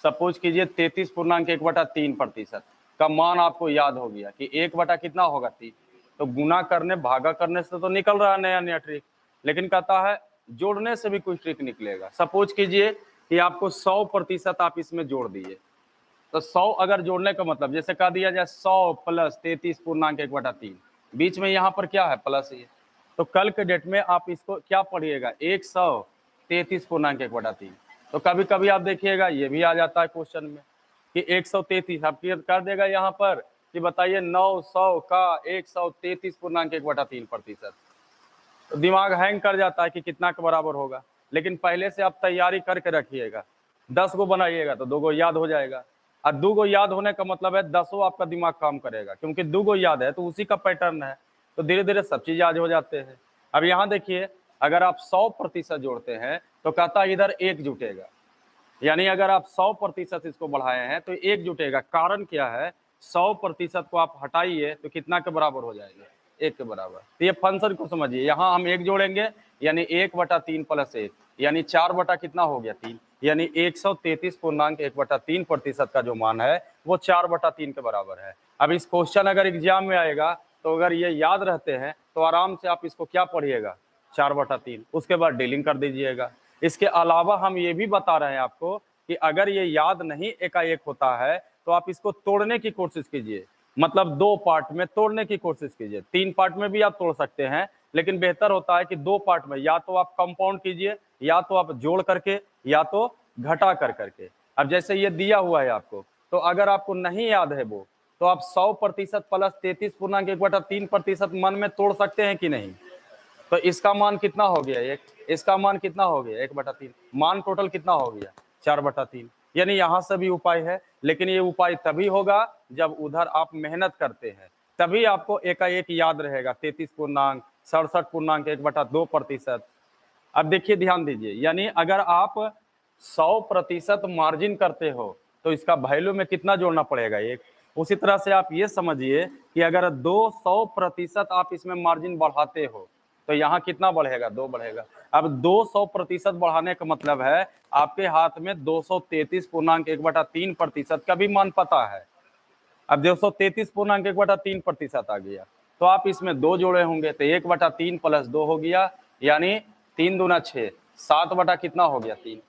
सपोज कीजिए 33.1/3% का मान आपको याद हो गया कि 1 कितना होगा 3, तो गुना करने भागा करने से तो निकल रहा है नया नया ट्रिक, लेकिन कहता है जोड़ने से भी कुछ ट्रिक निकलेगा। सपोज कीजिए कि आपको 100% आप इसमें जोड़ दिए, तो 100 अगर जोड़ने का मतलब जैसे कह दिया जाए 100 प्लस 33.1/3, बीच में यहाँ पर क्या है प्लस ये, तो कल के डेट में आप इसको क्या पढ़िएगा 133.1/3। तो कभी कभी आप देखिएगा ये भी आ जाता है क्वेश्चन में कि 133 आप क्लियर कर देगा यहाँ पर कि बताइए 900 का 133.1/3%, तो दिमाग हैंग कर जाता है कि कितना के बराबर होगा। लेकिन पहले से आप तैयारी करके रखिएगा, 10 गो बनाइएगा तो 2 गो याद हो जाएगा, और 2 गो याद होने का मतलब है 10 आपका दिमाग काम करेगा, क्योंकि 2 गो याद है तो उसी का पैटर्न है, तो धीरे धीरे सब चीज याद हो जाते हैं। अब यहाँ देखिए अगर आप 100% जोड़ते हैं तो कहता है इधर 1 जुटेगा, यानी अगर आप 100% इसको बढ़ाए हैं तो 1 जुटेगा। कारण क्या है, 100% को आप हटाइए तो कितना के बराबर हो जाएगा 1 के बराबर। तो ये फंक्शन को समझिए, यहाँ हम 1 जोड़ेंगे यानी 1/3 + 1 यानी 4 बटा कितना हो गया 3, यानी 133.1/3% का जो मान है वो 4/3 के बराबर है। अब इस क्वेश्चन अगर एग्जाम में आएगा तो अगर ये याद रहते हैं तो आराम से आप इसको क्या पढ़िएगा 4/3, उसके बाद डीलिंग कर दीजिएगा। इसके अलावा हम ये भी बता रहे हैं आपको कि अगर ये याद नहीं एकाएक होता है तो आप इसको तोड़ने की कोशिश कीजिए, मतलब 2 पार्ट में तोड़ने की कोशिश कीजिए। 3 पार्ट में भी आप तोड़ सकते हैं, लेकिन बेहतर होता है कि 2 पार्ट में, या तो आप कंपाउंड कीजिए या तो आप जोड़ करके या तो घटा कर करके। अब जैसे ये दिया हुआ है आपको, तो अगर आपको नहीं याद है वो, तो आप 100% प्लस 33.1/3% मन में तोड़ सकते हैं कि नहीं। तो इसका मान कितना हो गया 1, इसका मान कितना हो गया 1/3, मान टोटल कितना हो गया 4/3। यानी यहाँ से भी उपाय है, लेकिन ये उपाय तभी होगा जब उधर आप मेहनत करते हैं, तभी आपको एकाएक याद रहेगा 33.67.1/2%। अब देखिए ध्यान दीजिए, यानी अगर आप 100% मार्जिन करते हो तो इसका वैल्यू में कितना जोड़ना पड़ेगा 1। उसी तरह से आप ये समझिए कि अगर 200% आप इसमें मार्जिन बढ़ाते हो तो यहाँ कितना बढ़ेगा 2 बढ़ेगा। अब 200% बढ़ाने का मतलब है आपके हाथ में 233.1/3% का भी मान पता है। अब 233.1/3% आ गया तो आप इसमें 2 जोड़े होंगे तो 1/3 + 2 हो गया, यानी 3 दूना 6, 7 बटा कितना हो गया 3।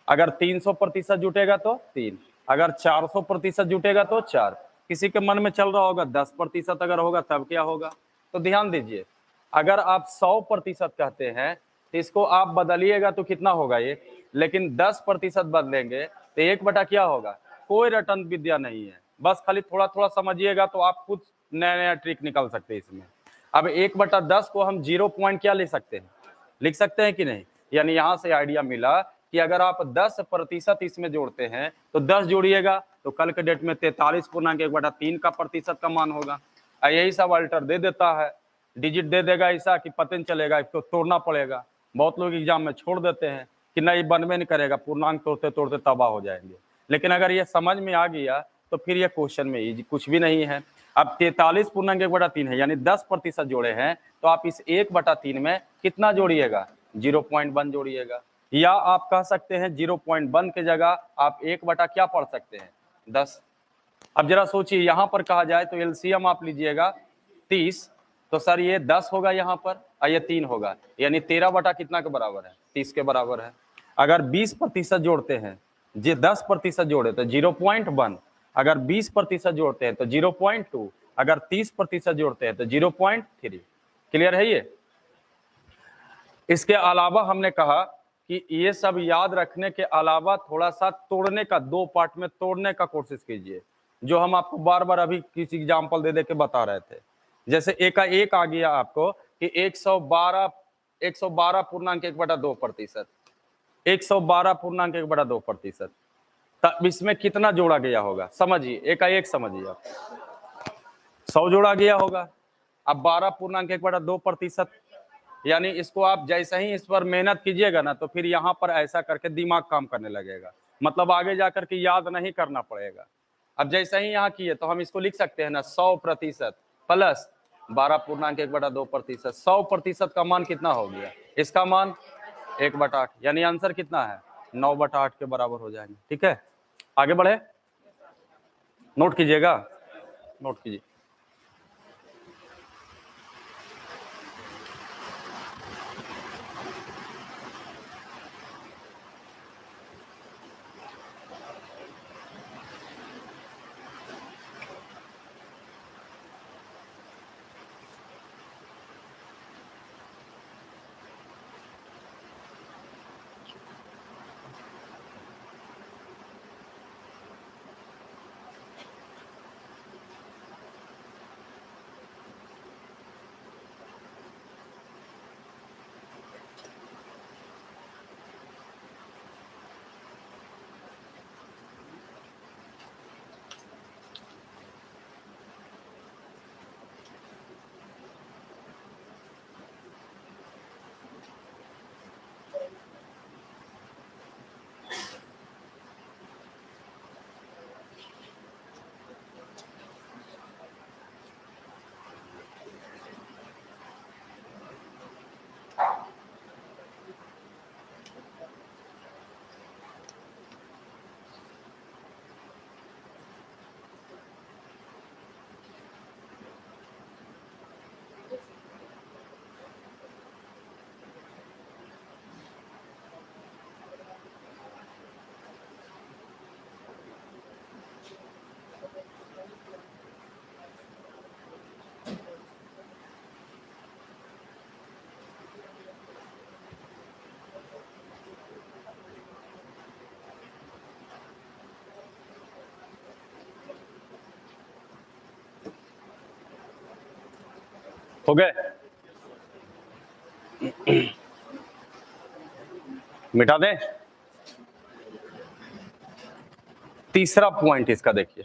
अगर 300% जुटेगा तो 3, अगर 400% जुटेगा तो 4। किसी के मन में चल रहा होगा 10% अगर होगा तब क्या होगा, तो ध्यान दीजिए अगर आप 100% कहते हैं तो इसको आप बदलिएगा तो कितना होगा 1, लेकिन 10% बदलेंगे तो 1 बटा क्या होगा। कोई रटन विद्या नहीं है, बस खाली थोड़ा थोड़ा समझिएगा तो आप खुद नया नया ट्रिक निकाल सकते हैं इसमें। अब 1/10 को हम 0 पॉइंट क्या ले सकते हैं, लिख सकते हैं कि नहीं। यानी यहाँ से आइडिया मिला कि अगर आप 10% इसमें जोड़ते हैं तो 10 जोड़िएगा तो कल के डेट में 43.1/3 का प्रतिशत का मान होगा। यही सब अल्टर दे देता है, डिजिट दे देगा ऐसा कि पता नहीं चलेगा, इसको तोड़ना पड़ेगा। बहुत लोग एग्जाम में छोड़ देते हैं कि नहीं बनवे नहीं करेगा, पूर्णांक तोड़ते तोड़ते तबाह हो जाएंगे। लेकिन अगर ये समझ में आ गया तो फिर ये क्वेश्चन में इजी कुछ भी नहीं है। अब 43.1/3 है यानी 10% जोड़े हैं तो आप इस 1/3 में कितना जोड़िएगा 0.1 जोड़िएगा, या आप कह सकते हैं 0.1 के जगह आप 1 बटा क्या पढ़ सकते हैं 10। अब जरा सोचिए यहाँ पर कहा जाए तो एलसीएम आप लीजिएगा 30, तो सर ये 10 होगा यहाँ पर और ये 3 होगा, यानी 13 बटा कितना के बराबर है 30 के बराबर है। अगर 20% जोड़ते हैं, जे 10% जोड़े तो 0.1, अगर 20% जोड़ते हैं तो 0.2, अगर 30% जोड़ते हैं तो 0.3। क्लियर है ये। इसके अलावा हमने कहा कि ये सब याद रखने के अलावा थोड़ा सा तोड़ने का, 2 पार्ट में तोड़ने का कोशिश कीजिए, जो हम आपको बार बार अभी किसी एग्जाम्पल दे दे के बता रहे थे। जैसे एकाएक आ गया आपको कि 112.1/2%, 112.1/2%। तब इसमें कितना जोड़ा गया होगा समझिए, एकाएक समझिए आप। 100 जोड़ा गया होगा। अब 12.1/2%, यानी इसको आप जैसे ही इस पर मेहनत कीजिएगा ना, तो फिर यहाँ पर ऐसा करके दिमाग काम करने लगेगा, मतलब आगे जाकर के याद नहीं करना पड़ेगा। अब जैसे ही यहाँ किए तो हम इसको लिख सकते हैं ना, 100% प्लस 12.1/2%। 100% का मान कितना हो गया, इसका मान 1/8, यानी आंसर कितना है 9/8 के बराबर हो जाएंगे। ठीक है, आगे बढ़े, नोट कीजिएगा, नोट कीजिए। हो गए, मिटा दें। तीसरा पॉइंट इसका देखिए,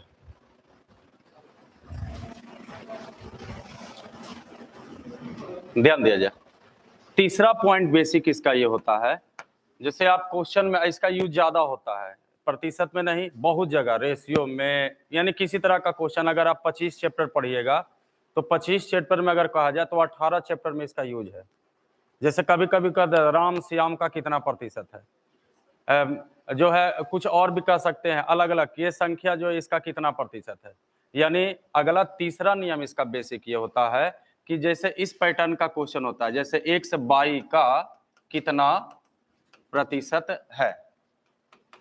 ध्यान दिया जाए। तीसरा पॉइंट बेसिक इसका ये होता है, जैसे आप क्वेश्चन में इसका यूज ज्यादा होता है, प्रतिशत में नहीं, बहुत जगह रेशियो में, यानी किसी तरह का क्वेश्चन अगर आप 25 चैप्टर पढ़िएगा तो 25 चैप्टर में अगर कहा जाए तो 18 चैप्टर में इसका यूज है। जैसे कभी कभी कह राम श्याम का कितना प्रतिशत है, जो है कुछ और भी कह सकते हैं अलग अलग, ये संख्या जो है इसका कितना प्रतिशत है। यानी अगला तीसरा नियम इसका बेसिक ये होता है कि जैसे इस पैटर्न का क्वेश्चन होता है, जैसे 1/22 का कितना प्रतिशत है,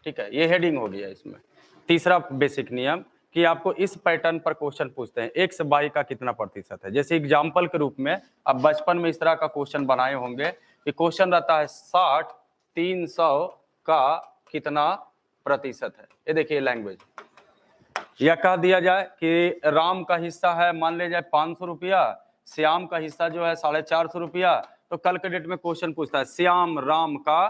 ठीक है, ये हेडिंग हो गया इसमें तीसरा बेसिक नियम, कि आपको इस पैटर्न पर क्वेश्चन पूछते हैं 1/22 का कितना प्रतिशत है। जैसे एग्जाम्पल के रूप में अब बचपन में इस तरह का क्वेश्चन बनाए होंगे कि क्वेश्चन रहता है 60 300 का कितना प्रतिशत है। ये देखिए लैंग्वेज, या कह दिया जाए कि राम का हिस्सा है मान ले जाए 500 रुपया, श्याम का हिस्सा जो है 450 रुपया, तो कल के डेट में क्वेश्चन पूछता है श्याम राम का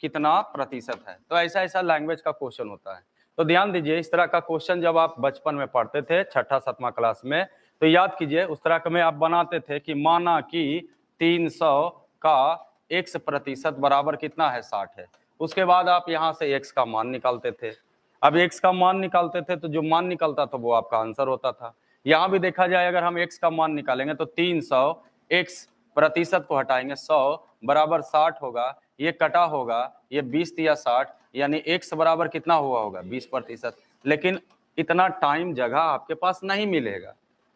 कितना प्रतिशत है। तो ऐसा ऐसा लैंग्वेज का क्वेश्चन होता है। तो ध्यान दीजिए, इस तरह का क्वेश्चन जब आप बचपन में पढ़ते थे 6ठा-7वां क्लास में, तो याद कीजिए उस तरह का में आप बनाते थे कि माना कि 300 का x% बराबर कितना है 60 है। उसके बाद आप यहाँ से x का मान निकालते थे। अब x का मान निकालते थे तो जो मान निकलता था वो आपका आंसर होता था। यहाँ भी देखा जाए अगर हम x का मान निकालेंगे तो 300 x% को हटाएंगे 100 बराबर 60 होगा, ये कटा होगा, ये 20 या 60, यानी x बराबर कितना हुआ होगा 20%। लेकिन इतना टाइम जगह आपके पास नहीं मिलेगा,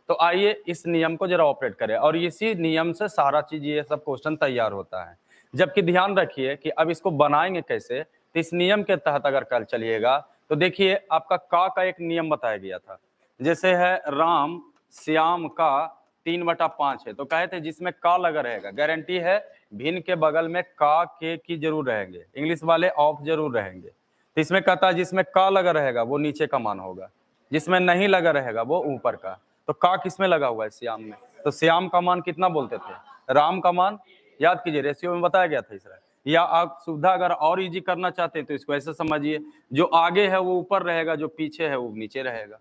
तो आइए इस नियम को जरा ऑपरेट करें और इसी नियम से सारा चीज ये सब क्वेश्चन तैयार होता है। जबकि ध्यान रखिए कि अब इसको बनाएंगे कैसे, तो इस नियम के तहत अगर कल चलिएगा तो देखिए आपका का एक नियम बताया गया था। जैसे है राम श्याम का 3/5 है, तो कहे थे जिसमें का लगा रहेगा, गारंटी है भिन्न के बगल में का के की जरूर रहेंगे, इंग्लिश वाले ऑफ जरूर रहेंगे। तो इसमें कहता है जिसमें का लगा रहेगा वो नीचे का मान होगा, जिसमें नहीं लगा रहेगा वो ऊपर का। तो का किसमें लगा हुआ है श्याम में, तो श्याम का मान कितना बोलते थे, राम का मान याद कीजिए रेशियो में बताया गया था इस तरह या आप सुविधा अगर और इजी करना चाहते हैं तो इसको ऐसे समझिए, जो आगे है वो ऊपर रहेगा, जो पीछे है वो नीचे रहेगा।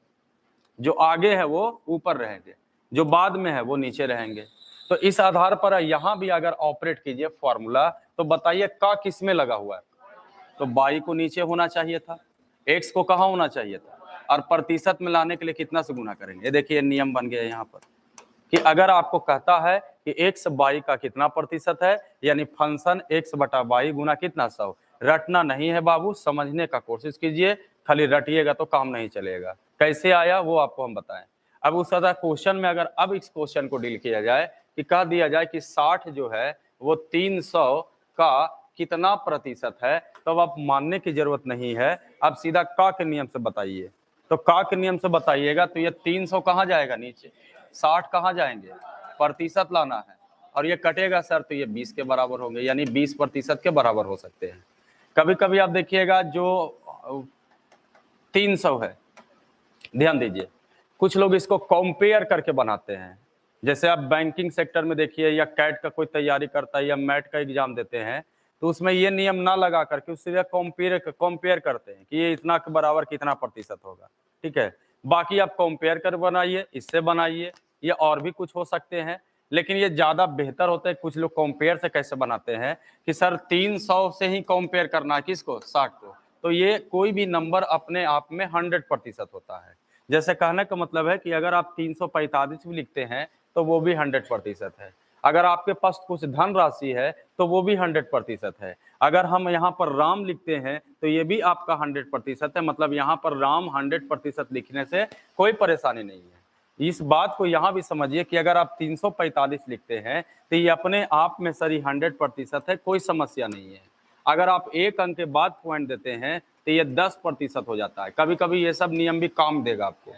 जो आगे है वो ऊपर रहेंगे, जो बाद में है वो नीचे रहेंगे। तो इस आधार पर यहां भी अगर ऑपरेट कीजिए फॉर्मूला, तो बताइए का किस में लगा हुआ है? तो y को नीचे होना चाहिए था, x को कहाँ होना चाहिए था, और प्रतिशत में लाने के लिए कितना से गुना करेंगे? ये देखिए नियम बन गया यहाँ पर कि अगर आपको कहता है कि x y का कितना प्रतिशत है, यानी फंक्शन x बटा y गुना कितना 100। रटना नहीं है बाबू, समझने का कोशिश कीजिए, खाली रटिएगा तो काम नहीं चलेगा। कैसे आया वो आपको हम बताएं। अब उस तरह क्वेश्चन में अगर अब इस क्वेश्चन को डील किया जाए कि कह दिया जाए कि 60 जो है वो 300 का कितना प्रतिशत है, तो अब आप मानने की जरूरत नहीं है, अब सीधा का के नियम से बताइए। तो का के नियम से बताइएगा तो ये 300 कहाँ जाएगा नीचे, 60 कहाँ जाएंगे, प्रतिशत लाना है, और ये कटेगा सर तो ये 20 के बराबर होंगे, यानी 20% के बराबर हो सकते हैं। कभी कभी आप देखिएगा जो 300 है, ध्यान दीजिए, कुछ लोग इसको कंपेयर करके बनाते हैं। जैसे आप बैंकिंग सेक्टर में देखिए, या कैट का कोई तैयारी करता है या मैट का एग्जाम देते हैं, तो उसमें ये नियम ना लगा करके उससे कंपेयर करते हैं कि ये इतना के बराबर कितना प्रतिशत होगा। ठीक है, बाकी आप कंपेयर कर बनाइए, इससे बनाइए, ये और भी कुछ हो सकते हैं, लेकिन ये ज्यादा बेहतर होता है। कुछ लोग कंपेयर से कैसे बनाते हैं कि सर 300 से ही कंपेयर करना है किसको, 60 को, तो ये कोई भी नंबर अपने आप में 100% होता है। जैसे कहने का मतलब है कि अगर आप 345 भी लिखते हैं तो वो भी 100% है। अगर आपके पास कुछ धन राशि है तो वो भी 100% है। अगर हम यहाँ पर राम लिखते हैं तो ये भी आपका 100% है। मतलब यहाँ पर राम 100% लिखने से कोई परेशानी नहीं है। इस बात को यहाँ भी समझिए कि अगर आप 345 लिखते हैं तो ये अपने आप में सही 100% है, कोई समस्या नहीं है। अगर आप एक अंक के बाद पॉइंट देते हैं तो ये 10% हो जाता है। कभी कभी ये सब नियम भी काम देगा आपको।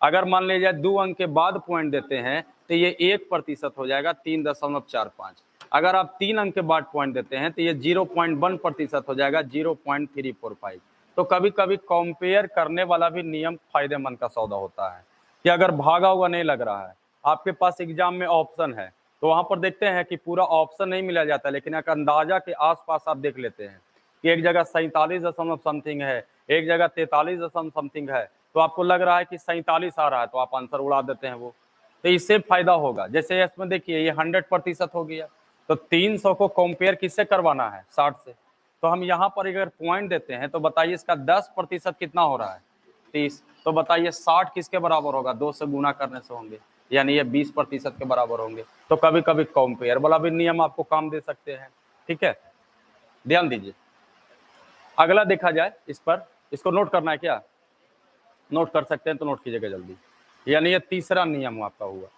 अगर मान लीजिए 2 अंक के बाद पॉइंट देते हैं तो ये 1% हो जाएगा, 3.45। अगर आप 3 अंक के बाद पॉइंट देते हैं तो ये 0.1% हो जाएगा, 0.345। तो कभी कभी कंपेयर करने वाला भी नियम फायदेमंद का सौदा होता है कि अगर भागा हुआ नहीं लग रहा है, आपके पास एग्जाम में ऑप्शन है, तो वहां पर देखते हैं कि पूरा ऑप्शन नहीं मिला जाता, लेकिन एक अंदाजा के आसपास आप देख लेते हैं कि एक जगह 47 दशमलव समथिंग है, एक जगह 43 दशमलव समथिंग है, तो आपको लग रहा है कि 47 आ रहा है, तो आप आंसर उड़ा देते हैं वो। तो इससे फायदा होगा। जैसे इसमें देखिए ये 100% हो गया, तो 300 को कंपेयर किससे करवाना है, 60 से। तो हम यहाँ पर अगर पॉइंट देते हैं तो बताइए इसका 10% कितना हो रहा है, 30। तो बताइए 60 किसके बराबर होगा, 2 से गुना करने से होंगे, यानी ये 20% के बराबर होंगे। तो कभी कभी कंपेयर वाला भी नियम आपको काम दे सकते हैं। ठीक है, ध्यान दीजिए। अगला देखा जाए इस पर, इसको नोट करना है क्या, नोट कर सकते हैं तो नोट कीजिएगा जल्दी। यानी ये तीसरा नियम आपका हुआ।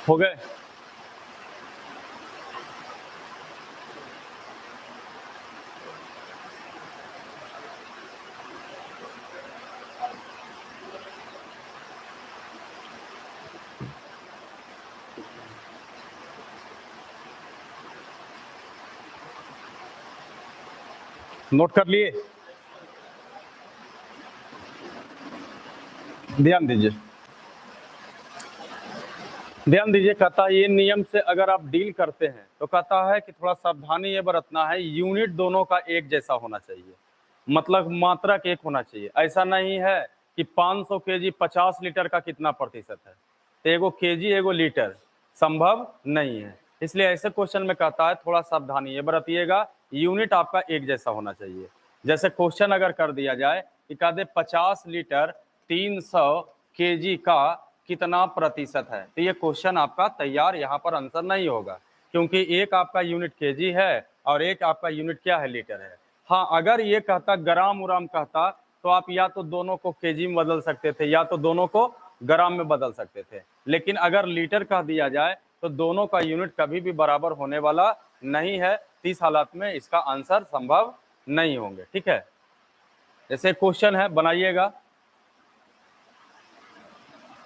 हो गए, नोट कर लिए, ध्यान दीजिए, ध्यान दीजिए। कहता है ये नियम से अगर आप डील करते हैं तो कहता है कि थोड़ा सावधानी ये बरतना है, यूनिट दोनों का एक जैसा होना चाहिए, मतलब मात्रक एक होना चाहिए। ऐसा नहीं है कि 500 केजी 50 लीटर का कितना प्रतिशत है, तो एगो केजी एगो लीटर संभव नहीं है। इसलिए ऐसे क्वेश्चन में कहता है थोड़ा सावधानी ये बरतिएगा, यूनिट आपका एक जैसा होना चाहिए। जैसे क्वेश्चन अगर कर दिया जाए कि कह दे 50 लीटर 300 केजी का कितना प्रतिशत है, तो ये क्वेश्चन आपका तैयार, यहाँ पर आंसर नहीं होगा, क्योंकि एक आपका यूनिट केजी है और एक आपका यूनिट क्या है, लीटर है। हाँ, अगर ये कहता ग्राम उराम कहता तो आप या तो दोनों को केजी में बदल सकते थे या तो दोनों को ग्राम में बदल सकते थे, लेकिन अगर लीटर कह दिया जाए तो दोनों का यूनिट कभी भी बराबर होने वाला नहीं है। 30 हालात में इसका आंसर संभव नहीं होंगे। ठीक है, जैसे क्वेश्चन है बनाइएगा,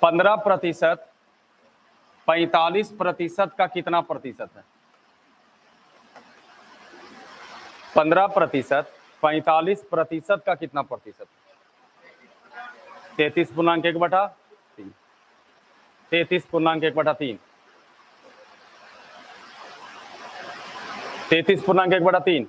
15% 45% का कितना प्रतिशत है? 15% 45% का कितना प्रतिशत? 33.1/3 33.1/3 33.1/3।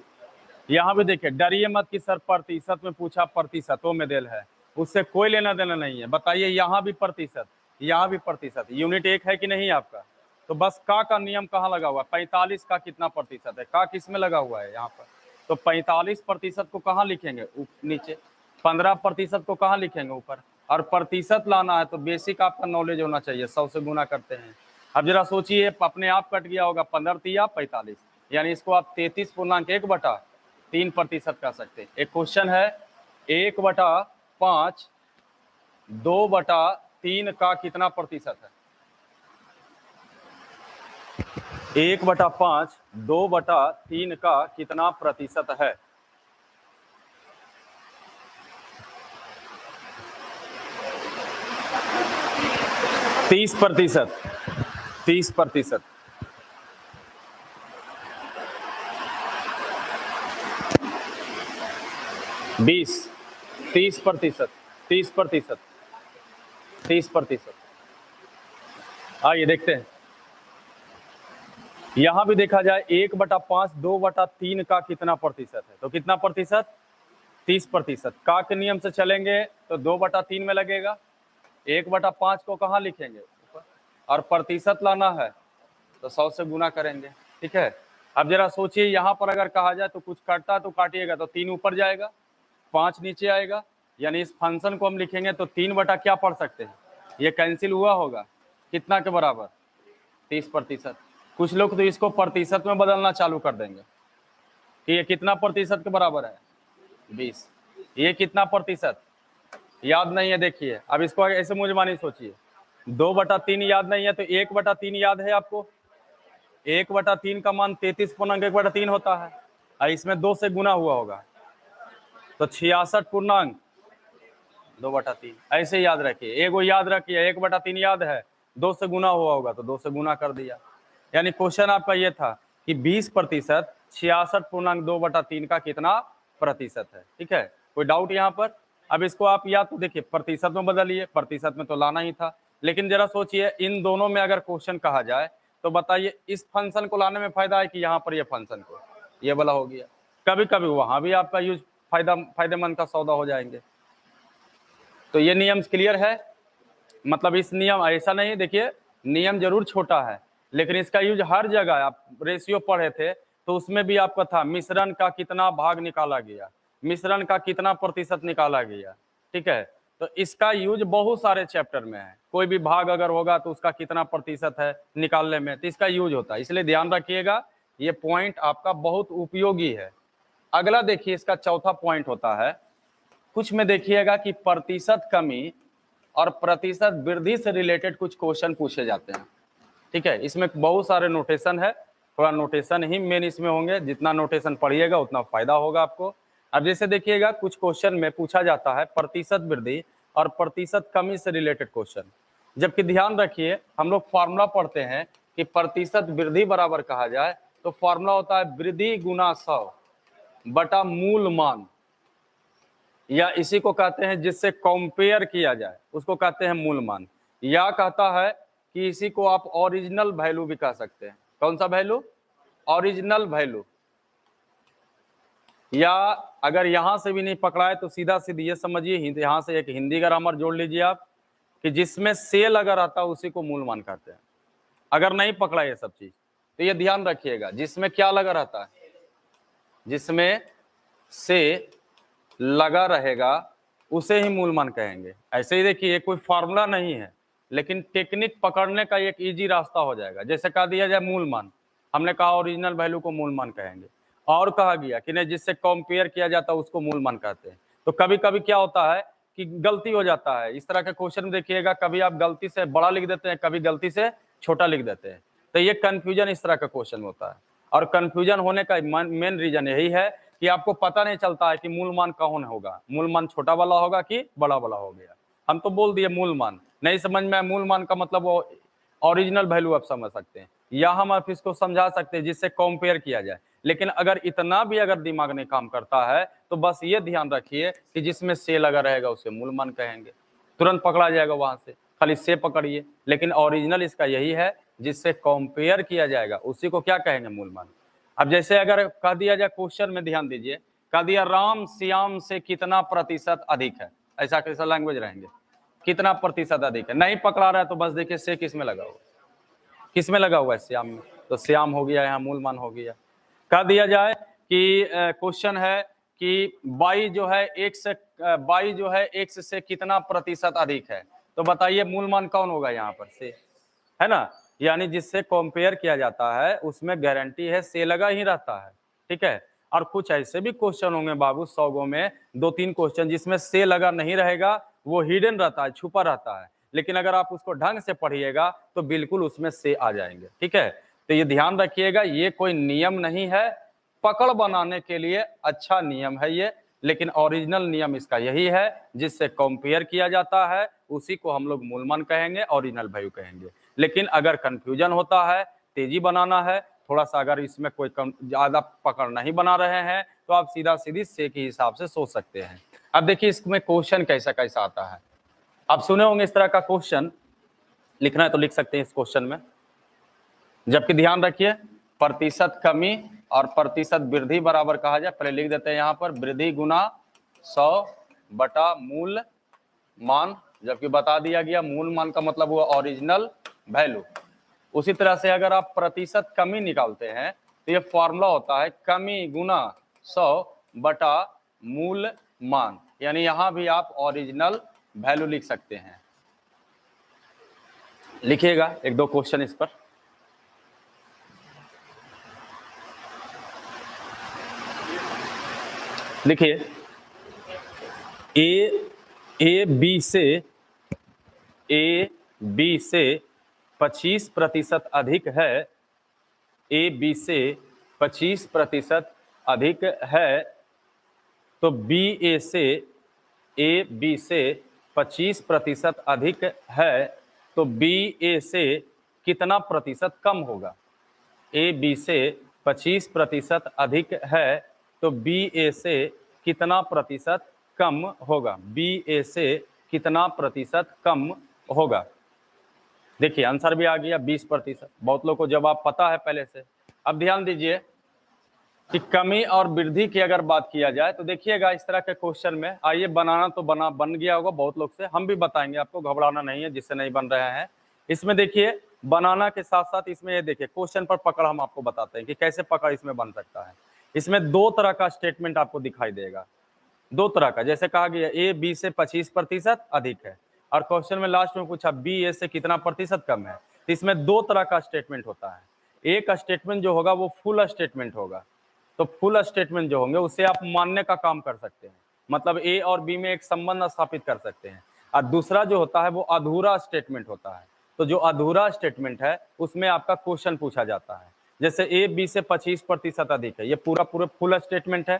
यहाँ भी देखिए, डरिए मत कि सर प्रतिशत में पूछा, प्रतिशतों में देल है, उससे कोई लेना देना नहीं है। बताइए, यहाँ भी प्रतिशत, यहाँ भी प्रतिशत, यूनिट एक है कि नहीं आपका? तो बस का नियम कहाँ लगा हुआ है? 45 का कितना प्रतिशत है, का किस में लगा हुआ है यहाँ पर? तो 45% को कहाँ लिखेंगे? नीचे। 15% को कहाँ लिखेंगे? ऊपर। और प्रतिशत लाना है तो बेसिक आपका नॉलेज होना चाहिए, 100 से गुना करते हैं। अब जरा सोचिए, अपने आप कट गया होगा, 15 × 45, यानी इसको आप 33.1/3% कह सकते हैं। एक क्वेश्चन है 1/5 2/3 का कितना प्रतिशत है? 1/5 2/3 का कितना प्रतिशत है? तीस प्रतिशत 30%। बीस 30%। 30%। आइए देखते हैं, यहां भी देखा जाए 1/5 2/3 का कितना प्रतिशत है? तो कितना प्रतिशत? 30%। का के नियम से चलेंगे तो 2/3 में लगेगा, 1/5 को कहाँ लिखेंगे? ऊपर। और प्रतिशत लाना है तो 100 से गुना करेंगे। ठीक है, अब जरा सोचिए, यहाँ पर अगर कहा जाए तो कुछ काटता तो काटिएगा तो 3 ऊपर जाएगा, 5 नीचे आएगा, यानी इस फंक्शन को हम लिखेंगे तो 3 बटा क्या पढ़ सकते हैं? ये कैंसिल हुआ होगा, कितना के बराबर? 30%। कुछ लोग तो इसको प्रतिशत में बदलना चालू कर देंगे कि ये कितना प्रतिशत के बराबर है? 20। ये कितना प्रतिशत याद नहीं है? देखिए, अब इसको ऐसे मुझे मानी सोचिए, 2/3 याद नहीं है तो 1/3 याद है आपको? 1/3 का मान 33.1/3 होता है, और इसमें 2 से गुना हुआ होगा तो 66.2/3। ऐसे याद रखिए, एगो याद रखिए, 1/3 याद है, 2 से गुना हुआ होगा तो 2 से गुना कर दिया। यानी क्वेश्चन आपका ये था कि 20% 66.2/3 का कितना प्रतिशत है। ठीक है, कोई डाउट यहाँ पर? अब इसको आप या तो देखिए प्रतिशत में बदलिए, प्रतिशत में तो लाना ही था, लेकिन जरा सोचिए इन दोनों में अगर क्वेश्चन कहा जाए तो बताइए इस फंक्शन को लाने में फायदा है कि यहाँ पर ये फंक्शन को? ये वाला हो गया। कभी कभी वहां भी आपका यूज फायदेमंद का सौदा हो जाएंगे। तो ये नियम क्लियर है? मतलब इस नियम ऐसा नहीं, देखिए नियम जरूर छोटा है लेकिन इसका यूज हर जगह। आप रेशियो पढ़े थे तो उसमें भी आपका था मिश्रण का कितना भाग निकाला गया, मिश्रण का कितना प्रतिशत निकाला गया। ठीक है, तो इसका यूज बहुत सारे चैप्टर में है, कोई भी भाग अगर होगा तो उसका कितना प्रतिशत है निकालने में, तो इसका यूज होता है। इसलिए ध्यान रखिएगा, ये पॉइंट आपका बहुत उपयोगी है। अगला देखिए, इसका चौथा पॉइंट होता है, कुछ में देखिएगा कि प्रतिशत कमी और प्रतिशत वृद्धि से रिलेटेड कुछ क्वेश्चन पूछे जाते हैं। ठीक है, इसमें बहुत सारे नोटेशन है, थोड़ा नोटेशन ही मेन इसमें होंगे, जितना नोटेशन पढ़िएगा उतना फायदा होगा आपको। अब जैसे देखिएगा, कुछ क्वेश्चन में पूछा जाता है प्रतिशत वृद्धि और प्रतिशत कमी से रिलेटेड क्वेश्चन, जबकि ध्यान रखिए हम लोग फॉर्मूला पढ़ते हैं कि प्रतिशत वृद्धि बराबर कहा जाए तो फॉर्मूला होता है वृद्धि गुना 100 बटा मूल मान, या इसी को कहते हैं जिससे कंपेयर किया जाए उसको कहते हैं मूल मान, या कहता है कि इसी को आप ओरिजिनल वैल्यू भी कह सकते हैं। कौन सा वैल्यू? Original value. या अगर यहां से भी नहीं पकड़ा है तो सीधा सीधी ये समझिए, यहां से एक हिंदी ग्रामर जोड़ लीजिए आप कि जिसमें सेल अगर आता है उसी को मूल मान कहते हैं। अगर नहीं पकड़ा ये सब चीज तो ये ध्यान रखिएगा, जिसमें क्या लगा रहता है, जिसमें से लगा रहेगा उसे ही मूल मान कहेंगे। ऐसे ही देखिए, कोई फार्मूला नहीं है, लेकिन टेक्निक पकड़ने का एक इजी रास्ता हो जाएगा। जैसे कह दिया जाए मूल मान, हमने कहा ओरिजिनल वैल्यू को मूल मान कहेंगे, और कहा गया कि नहीं जिससे कंपेयर किया जाता है उसको मूल मान कहते हैं। तो कभी कभी क्या होता है कि गलती हो जाता है, इस तरह के क्वेश्चन में देखिएगा, कभी आप गलती से बड़ा लिख देते हैं, कभी गलती से छोटा लिख देते हैं। तो ये कंफ्यूजन इस तरह का क्वेश्चन होता है, और कंफ्यूजन होने का मेन रीजन यही है कि आपको पता नहीं चलता है कि मूल मान कौन होगा, मूल मान छोटा वाला होगा कि बड़ा वाला हो गया। हम तो बोल दिए मूल मान, नहीं समझ में, मूल मान का मतलब वो ओरिजिनल वैल्यू आप समझ सकते हैं, या हम आप इसको समझा सकते हैं जिससे कंपेयर किया जाए। लेकिन अगर इतना भी अगर दिमाग नहीं काम करता है तो बस ये ध्यान रखिए कि जिसमें से लगा रहेगा उसे मूल मान कहेंगे, तुरंत पकड़ा जाएगा वहां से, खाली से पकड़िए। लेकिन ओरिजिनल इसका यही है, जिससे कंपेयर किया जाएगा उसी को क्या कहेंगे, मूल मान। अब जैसे अगर कह दिया जाए क्वेश्चन में, ध्यान दीजिए, कह दिया राम श्याम से कितना प्रतिशत अधिक है, ऐसा कैसा लैंग्वेज रहेंगे, कितना प्रतिशत अधिक है। नहीं पकड़ा रहा है तो बस देखिए से किस में लगा हुआ, किस में लगा हुआ है, श्याम में, तो श्याम हो गया, यहाँ मूल मान हो गया। कह दिया जाए कि क्वेश्चन है कि बाई जो है एक्स से कितना प्रतिशत अधिक है, तो बताइए मूल मान कौन होगा यहाँ पर, से है ना, यानी जिससे कंपेयर किया जाता है उसमें गारंटी है से लगा ही रहता है, ठीक है। और कुछ ऐसे भी क्वेश्चन होंगे बाबू, 100 में 2-3 क्वेश्चन जिसमें से लगा नहीं रहेगा, वो हिडन रहता है, छुपा रहता है, लेकिन अगर आप उसको ढंग से पढ़िएगा तो बिल्कुल उसमें से आ जाएंगे, ठीक है। तो ये ध्यान रखिएगा, ये कोई नियम नहीं है, पकड़ बनाने के लिए अच्छा नियम है ये, लेकिन ओरिजिनल नियम इसका यही है, जिससे कंपेयर किया जाता है उसी को हम लोग मूल मान कहेंगे, ओरिजिनल वैल्यू कहेंगे। लेकिन अगर कंफ्यूजन होता है, तेजी बनाना है थोड़ा सा, अगर इसमें कोई ज्यादा पकड़ नहीं बना रहे हैं तो आप सीधा सीधी से के हिसाब से सोच सकते हैं। अब देखिए इसमें क्वेश्चन कैसा कैसा आता है, आप सुने होंगे इस तरह का क्वेश्चन, लिखना है तो लिख सकते हैं इस क्वेश्चन में। जबकि ध्यान रखिए, प्रतिशत कमी और प्रतिशत वृद्धि बराबर कहा जाए, पहले लिख देते हैं यहाँ पर वृद्धि गुना 100 बटा मूल मान, जबकि बता दिया गया मूल मान का मतलब हुआ ओरिजिनल वैल्यू। उसी तरह से अगर आप प्रतिशत कमी निकालते हैं तो ये फॉर्मूला होता है कमी गुना 100 बटा मूल मान, यानी यहां भी आप ओरिजिनल वैल्यू लिख सकते हैं। लिखिएगा 1-2 क्वेश्चन इस पर। लिखिए, ए बी से 25% अधिक है, ए बी से 25% अधिक है, तो ए बी से 25% अधिक है, तो बी ए से कितना प्रतिशत कम होगा। ए बी से 25% अधिक है तो बी ए से कितना प्रतिशत कम होगा, बी ए से कितना प्रतिशत कम होगा। देखिए आंसर भी आ गया 20%, बहुत लोग को जवाब पता है पहले से। अब ध्यान दीजिए कि कमी और वृद्धि की अगर बात किया जाए तो देखिएगा इस तरह के क्वेश्चन में, आइए बनाना तो बन गया होगा बहुत लोग से, हम भी बताएंगे आपको, घबराना नहीं है जिससे नहीं बन रहे हैं। इसमें देखिए बनाना के साथ साथ इसमें ये देखिए क्वेश्चन पर पकड़ हम आपको बताते हैं कि कैसे पकड़ इसमें बन सकता है। इसमें 2 तरह का स्टेटमेंट आपको दिखाई देगा, 2 तरह का, जैसे कहा गया ए बी से 25% अधिक है, और क्वेश्चन में लास्ट में पूछा बी ए से कितना प्रतिशत कम है। तो इसमें 2 तरह का स्टेटमेंट होता है। एक स्टेटमेंट जो होगा वो फुल स्टेटमेंट होगा, तो फुल स्टेटमेंट जो होंगे उससे आप मानने का काम कर सकते हैं, मतलब ए और बी में एक संबंध स्थापित कर सकते हैं। और दूसरा जो होता है वो अधूरा स्टेटमेंट होता है, तो जो अधूरा स्टेटमेंट है उसमें आपका क्वेश्चन पूछा जाता है, जैसे ए बी से 25% अधिक है, ये पूरा फुल स्टेटमेंट है।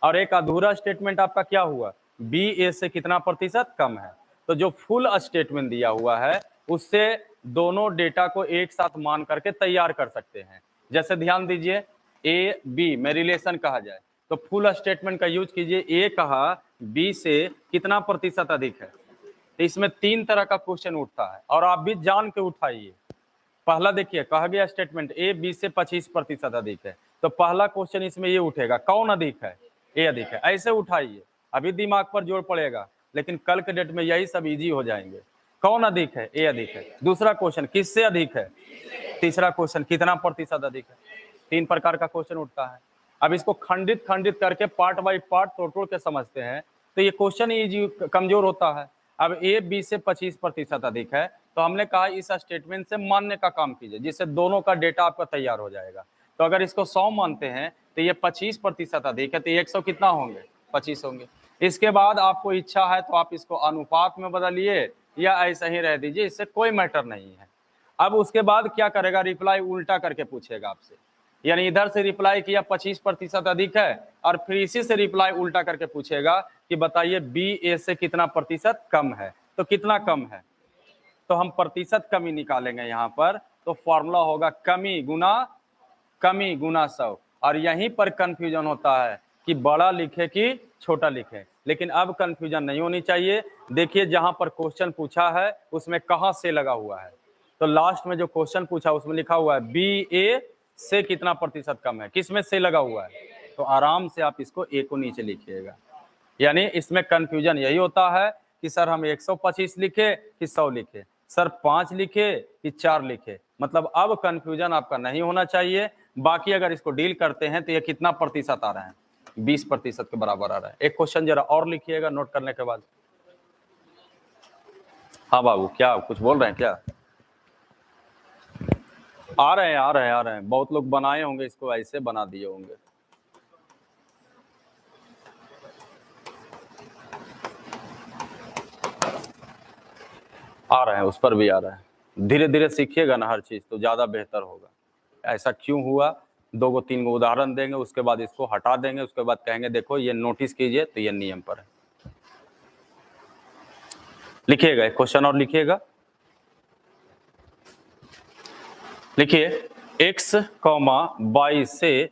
और एक अधूरा स्टेटमेंट आपका क्या हुआ, बी ए से कितना प्रतिशत कम है। तो जो फुल स्टेटमेंट दिया हुआ है उससे दोनों डेटा को एक साथ मान करके तैयार कर सकते हैं। जैसे ध्यान दीजिए ए बी में रिलेशन कहा जाए तो फुल स्टेटमेंट का यूज कीजिए, ए कहा बी से कितना प्रतिशत अधिक है। तो इसमें 3 तरह का क्वेश्चन उठता है और आप भी जान के उठाइए। पहला देखिए कहा गया स्टेटमेंट ए बी से 25% अधिक है, तो पहला क्वेश्चन इसमें ये उठेगा कौन अधिक है, ए अधिक है, ऐसे उठाइए, अभी दिमाग पर जोर पड़ेगा, लेकिन कल के डेट में यही सब इजी हो जाएंगे। कौन अधिक है, ए अधिक है। दूसरा क्वेश्चन किससे अधिक है, तीसरा क्वेश्चन कितना प्रतिशत अधिक है। 3 प्रकार का क्वेश्चन उठता है। अब इसको खंडित खंडित करके पार्ट बाय पार्ट तोड़ के समझते हैं तो ये क्वेश्चन ही कमजोर होता है। अब ए बी से 25% अधिक है तो हमने कहा इस स्टेटमेंट से मानने का काम कीजिए जिससे दोनों का डेटा आपका तैयार हो जाएगा। तो अगर इसको 100 मानते हैं तो ये 25% अधिक है तो 100 कितना होंगे, 25 होंगे। इसके बाद आपको इच्छा है तो आप इसको अनुपात में बदलिए या ऐसा ही रह दीजिए, इससे कोई मैटर नहीं है। अब उसके बाद क्या करेगा, रिप्लाई उल्टा करके पूछेगा आपसे, यानी इधर से रिप्लाई किया 25% अधिक है और फिर इसी से रिप्लाई उल्टा करके पूछेगा कि बताइए बी ए से कितना प्रतिशत कम है। तो कितना कम है, तो हम प्रतिशत कमी निकालेंगे यहाँ पर। तो फॉर्मूला होगा कमी गुना 100। और यहीं पर कंफ्यूजन होता है कि बड़ा लिखे कि छोटा लिखे, लेकिन अब कंफ्यूजन नहीं होनी चाहिए। देखिए जहां पर क्वेश्चन पूछा है उसमें कहां से लगा हुआ है, तो लास्ट में जो क्वेश्चन पूछा उसमें लिखा हुआ है बी ए से कितना प्रतिशत कम है, किसमें से लगा हुआ है, तो आराम से आप इसको ए को नीचे लिखिएगा। यानी इसमें कंफ्यूजन यही होता है कि सर हम 125 लिखे कि 100 लिखे, सर 5 लिखे कि 4 लिखे। मतलब अब कंफ्यूजन आपका नहीं होना चाहिए। बाकी अगर इसको डील करते हैं तो ये कितना प्रतिशत आ रहा है, 20% के बराबर आ रहा है। एक क्वेश्चन जरा और लिखिएगा नोट करने के बाद। हाँ बाबू, क्या कुछ बोल रहे हैं क्या? आ रहे हैं। बहुत लोग बनाए होंगे, इसको ऐसे बना दिए होंगे। आ रहे हैं, उस पर भी आ रहा है। धीरे धीरे सीखिएगा ना हर चीज तो ज्यादा बेहतर होगा। ऐसा क्यों हुआ, 2-3 गो उदाहरण देंगे, उसके बाद इसको हटा देंगे, उसके बाद कहेंगे देखो ये नोटिस कीजिए तो ये नियम पर है। लिखिएगा, एक क्वेश्चन और लिखिएगा। लिखिए x, y से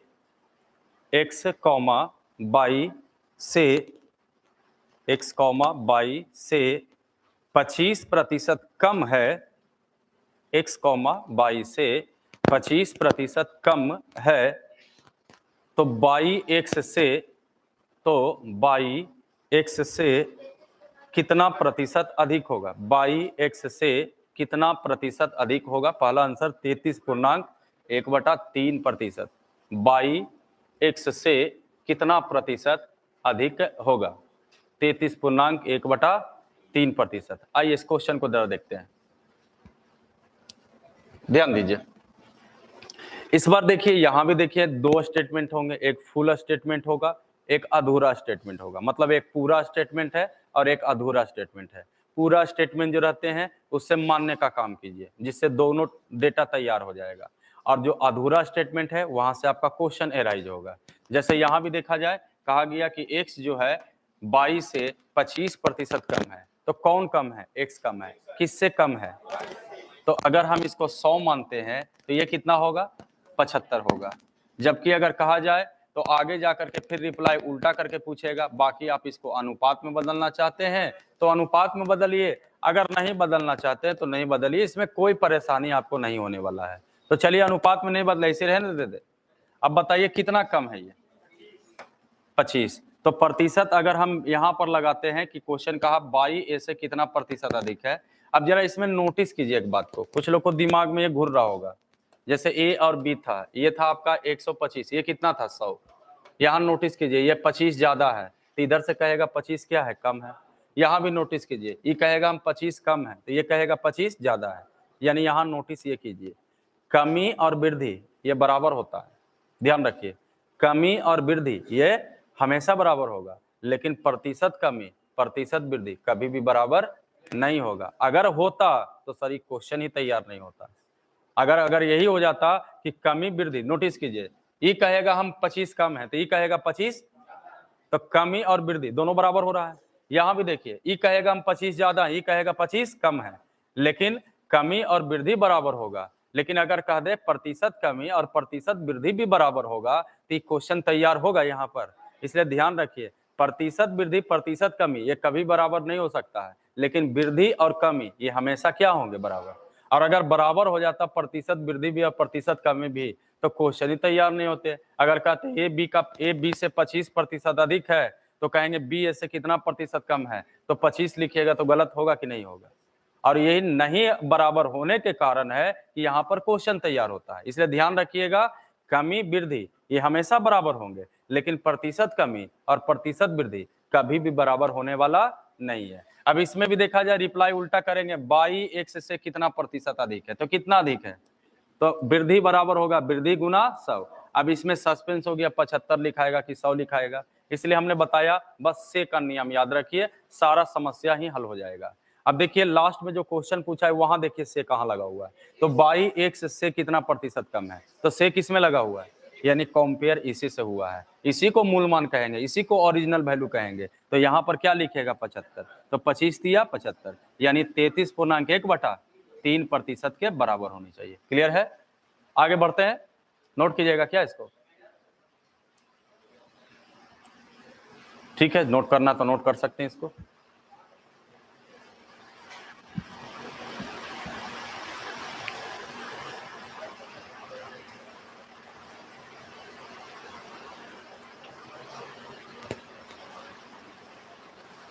25% कम है, x, y से 25% कम है, तो y x से कितना प्रतिशत अधिक होगा, y x से कितना प्रतिशत अधिक होगा। पहला आंसर 33.1/3%। y(x) से कितना प्रतिशत अधिक होगा, 33.1/3%। आइए इस क्वेश्चन को जरा देखते हैं, ध्यान दीजिए। इस बार देखिए यहां भी देखिए 2 स्टेटमेंट होंगे, एक फुल स्टेटमेंट होगा, एक अधूरा स्टेटमेंट होगा। मतलब एक पूरा स्टेटमेंट है और एक अधूरा स्टेटमेंट है। पूरा स्टेटमेंट जो रहते हैं उससे मानने का काम कीजिए जिससे दोनों डेटा तैयार हो जाएगा, और जो अधूरा स्टेटमेंट है वहां से आपका क्वेश्चन एराइज होगा। जैसे यहां भी देखा जाए, कहा गया कि x जो है 22 से 25% कम है, तो कौन कम है, x कम है। किससे कम है, तो अगर हम इसको 100 मानते हैं तो ये कितना होगा, 75 होगा। जबकि अगर कहा जाए तो आगे जाकर के फिर रिप्लाई उल्टा करके पूछेगा। बाकी आप इसको अनुपात में बदलना चाहते हैं तो अनुपात में बदलिए, अगर नहीं बदलना चाहते हैं तो नहीं बदलिए, इसमें कोई परेशानी आपको नहीं होने वाला है। तो चलिए अनुपात में नहीं बदला, इसे रहने दे। अब बताइए कितना कम है, ये 25। तो प्रतिशत अगर हम यहाँ पर लगाते हैं कि क्वेश्चन कहा y(a) से कितना प्रतिशत अधिक है। अब जरा इसमें नोटिस कीजिए एक बात को, कुछ लोग को दिमाग में ये घूर रहा होगा। जैसे ए और बी था, ये था आपका 125, ये कितना था 100। यहाँ नोटिस कीजिए ये 25 ज्यादा है तो इधर से कहेगा 25 क्या है, कम है। यहाँ भी नोटिस कीजिए, ये कहेगा हम 25 कम है तो ये कहेगा 25 ज्यादा है। यानी यहाँ नोटिस ये कीजिए, कमी और वृद्धि ये बराबर होता है। ध्यान रखिए, कमी और वृद्धि ये हमेशा बराबर होगा, लेकिन प्रतिशत कमी प्रतिशत वृद्धि कभी भी बराबर नहीं होगा। अगर होता तो सर क्वेश्चन ही तैयार नहीं होता। अगर यही हो जाता कि कमी वृद्धि, नोटिस कीजिए ये कहेगा हम 25 कम है तो ये कहेगा 25, तो कमी और वृद्धि दोनों बराबर हो रहा है। यहां भी देखिए ये कहेगा हम 25 ज्यादा, ये कहेगा 25 कम है, लेकिन कमी और वृद्धि बराबर होगा। लेकिन अगर कह दे प्रतिशत कमी और प्रतिशत वृद्धि भी बराबर होगा तो क्वेश्चन तैयार होगा यहाँ पर। इसलिए ध्यान रखिए, प्रतिशत वृद्धि प्रतिशत कमी ये कभी बराबर नहीं हो सकता है, लेकिन वृद्धि और कमी ये हमेशा क्या होंगे, बराबर। और अगर बराबर हो जाता प्रतिशत वृद्धि भी और प्रतिशत कमी भी तो क्वेश्चन ही तैयार नहीं होते। अगर कहते ए बी से 25% अधिक है तो कहेंगे बी ए से कितना प्रतिशत कम है, तो 25 लिखिएगा तो गलत होगा कि नहीं होगा। और यही नहीं बराबर होने के कारण है कि यहाँ पर क्वेश्चन तैयार होता है। इसलिए ध्यान रखिएगा, कमी वृद्धि ये हमेशा बराबर होंगे, लेकिन प्रतिशत कमी और प्रतिशत वृद्धि कभी भी बराबर होने वाला नहीं है। अब इसमें भी देखा जाए, रिप्लाई उल्टा करेंगे, बाई एक्स से कितना प्रतिशत अधिक है, तो कितना अधिक है, तो वृद्धि बराबर होगा वृद्धि गुना 100। अब इसमें सस्पेंस हो गया, 75 लिखाएगा कि 100 लिखाएगा, इसलिए हमने बताया बस से का नियम याद रखिए, सारा समस्या ही हल हो जाएगा। अब देखिए लास्ट में जो क्वेश्चन पूछा है वहां देखिए से कहाँ लगा हुआ है, तो बाई एक्स से कितना प्रतिशत कम है, तो से किसमें लगा हुआ है, यानी कंपेयर इसी से हुआ है, इसी को मूल मान कहेंगे, इसी को ओरिजिनल वैल्यू कहेंगे। तो यहाँ पर क्या लिखेगा 75, तो 25 दिया 75, यानी 33.1/3% के बराबर होनी चाहिए। क्लियर है? आगे बढ़ते हैं, नोट कीजिएगा क्या इसको, ठीक है, नोट करना तो नोट कर सकते हैं इसको।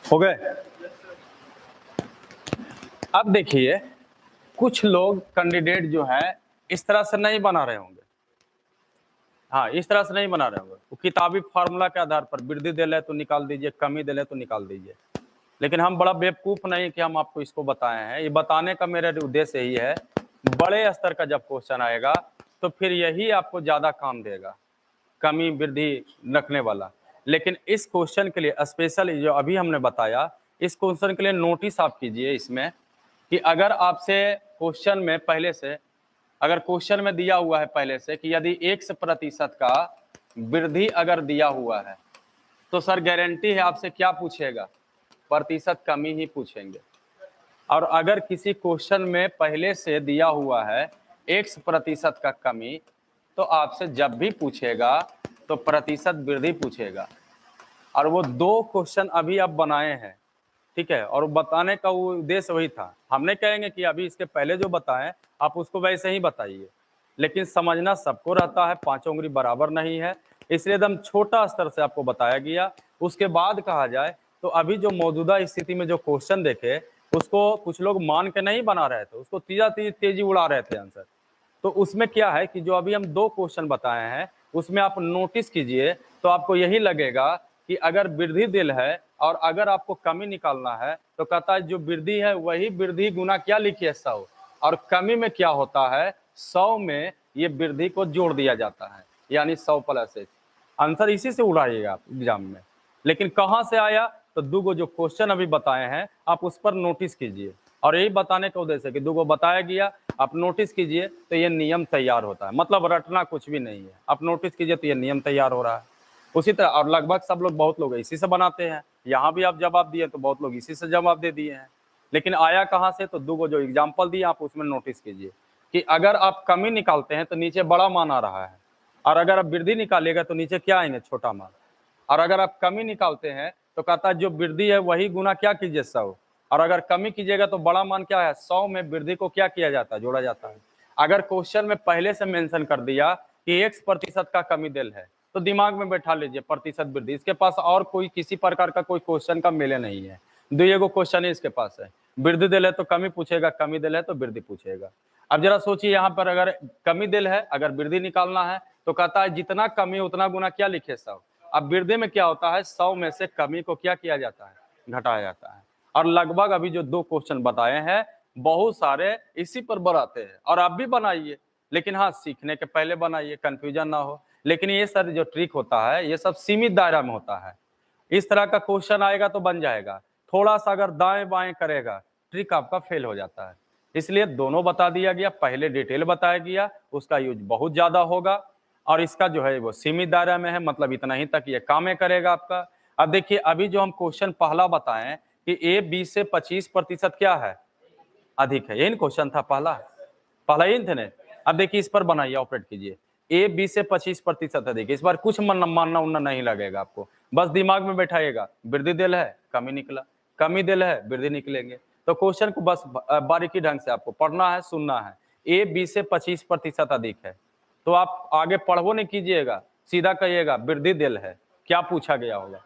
हो गए? अब देखिए कुछ लोग कैंडिडेट जो है इस तरह से नहीं बना रहे होंगे, हाँ इस तरह से नहीं बना रहे होंगे, वो किताबी फार्मूला के आधार पर वृद्धि दे ले तो निकाल दीजिए, कमी दे ले तो निकाल दीजिए। लेकिन हम बड़ा बेवकूफ नहीं कि हम आपको इसको बताए हैं, ये बताने का मेरा उद्देश्य यही है, बड़े स्तर का जब क्वेश्चन आएगा तो फिर यही आपको ज्यादा काम देगा, कमी वृद्धि रखने वाला। लेकिन इस क्वेश्चन के लिए स्पेशल जो अभी हमने बताया, इस क्वेश्चन के लिए नोटिस आप कीजिए इसमें कि अगर आपसे क्वेश्चन में पहले से, अगर क्वेश्चन में दिया हुआ है पहले से कि यदि 1% का वृद्धि अगर दिया हुआ है, तो सर गारंटी है आपसे क्या पूछेगा, प्रतिशत कमी ही पूछेंगे। और अगर किसी क्वेश्चन में पहले से दिया हुआ है 1% का कमी, तो आपसे जब भी पूछेगा तो प्रतिशत वृद्धि पूछेगा। और वो 2 क्वेश्चन अभी आप बनाए हैं, ठीक है, और बताने का वो उद्देश्य वही था। हमने कहेंगे कि अभी इसके पहले जो बताएं आप उसको वैसे ही बताइए, लेकिन समझना सबको रहता है, 5 उंगली बराबर नहीं है, इसलिए एकदम छोटा स्तर से आपको बताया गया। उसके बाद कहा जाए तो अभी जो मौजूदा स्थिति में जो क्वेश्चन देखे उसको कुछ लोग मान के नहीं बना रहे थे, उसको तेजी उड़ा रहे थे आंसर। तो उसमें क्या है कि जो अभी हम 2 क्वेश्चन बताए हैं उसमें आप नोटिस कीजिए, तो आपको यही लगेगा कि अगर वृद्धि दिल है और अगर आपको कमी निकालना है तो कहता है जो वृद्धि है वही वृद्धि गुना क्या लिखिए 100, और कमी में क्या होता है 100 में ये वृद्धि को जोड़ दिया जाता है, यानी 100 + 1। आंसर इसी से उड़ाइएगा आप एग्जाम में। लेकिन कहाँ से आया, तो 2 जो क्वेश्चन अभी बताए हैं आप उस पर नोटिस कीजिए, और यही बताने का उद्देश्य है कि 2 बताया गया, आप नोटिस कीजिए तो ये नियम तैयार होता है, मतलब रटना कुछ भी नहीं है, आप नोटिस कीजिए तो ये नियम तैयार हो रहा है उसी तरह। और लगभग सब लोग, बहुत लोग इसी से बनाते हैं, यहाँ भी आप जवाब दिए तो बहुत लोग इसी से जवाब दे दिए हैं। लेकिन आया कहाँ से, तो 2 जो एग्जाम्पल दिए आप उसमें नोटिस कीजिए कि अगर आप कमी निकालते हैं तो नीचे बड़ा मान आ रहा है, और अगर आप वृद्धि निकालिएगा तो नीचे क्या आएंगे, छोटा मान। और अगर आप कमी निकालते हैं तो कहता है जो वृद्धि है वही गुना क्या कीजिए 100, और अगर कमी कीजिएगा तो बड़ा मान क्या है 100 में वृद्धि को क्या किया जाता है, जोड़ा जाता है। अगर क्वेश्चन में पहले से मेंशन कर दिया कि 1% का कमी दिल है, तो दिमाग में बैठा लीजिए प्रतिशत वृद्धि, इसके पास और कोई किसी प्रकार का कोई क्वेश्चन का मेले नहीं है, 2 क्वेश्चन ही इसके पास है, वृद्धि दिल है तो कमी पूछेगा, कमी दिल है तो वृद्धि पूछेगा। अब जरा सोचिए यहाँ पर अगर कमी दिल है, अगर वृद्धि निकालना है तो कहता है जितना कमी उतना गुना क्या लिखे 100। अब वृद्धि में क्या होता है 100 में से कमी को क्या किया जाता है, घटाया जाता है। और लगभग अभी जो 2 क्वेश्चन बताए हैं बहुत सारे इसी पर बनाते हैं, और आप भी बनाइए, लेकिन हाँ सीखने के पहले बनाइए, कंफ्यूजन ना हो। लेकिन ये सर जो ट्रिक होता है ये सब सीमित दायरा में होता है, इस तरह का क्वेश्चन आएगा तो बन जाएगा, थोड़ा सा अगर दाएं बाएं करेगा ट्रिक आपका फेल हो जाता है। इसलिए दोनों बता दिया गया, पहले डिटेल बताया गया, उसका यूज बहुत ज्यादा होगा, और इसका जो है वो सीमित दायरा में है, मतलब इतना ही तक ये काम में करेगा आपका। अब देखिए अभी जो हम क्वेश्चन पहला बताएं कि ए 20 से 25% क्या है, अधिक है, यही क्वेश्चन था पहला यही थे ना। अब देखिए इस पर बनाइए, ऑपरेट कीजिए, ए 20 से 25% अधिक, इस बार कुछ मानना उन्ना नहीं लगेगा आपको, बस दिमाग में बैठाइएगा वृद्धि दिल है कमी निकला, कमी दिल है वृद्धि निकलेंगे। तो क्वेश्चन को बस बारीकी ढंग से आपको पढ़ना है, सुनना है। ए 20 से 25% अधिक है, तो आप आगे पढ़वो नहीं कीजिएगा, सीधा कहिएगा वृद्धि दिल है, क्या पूछा गया होगा।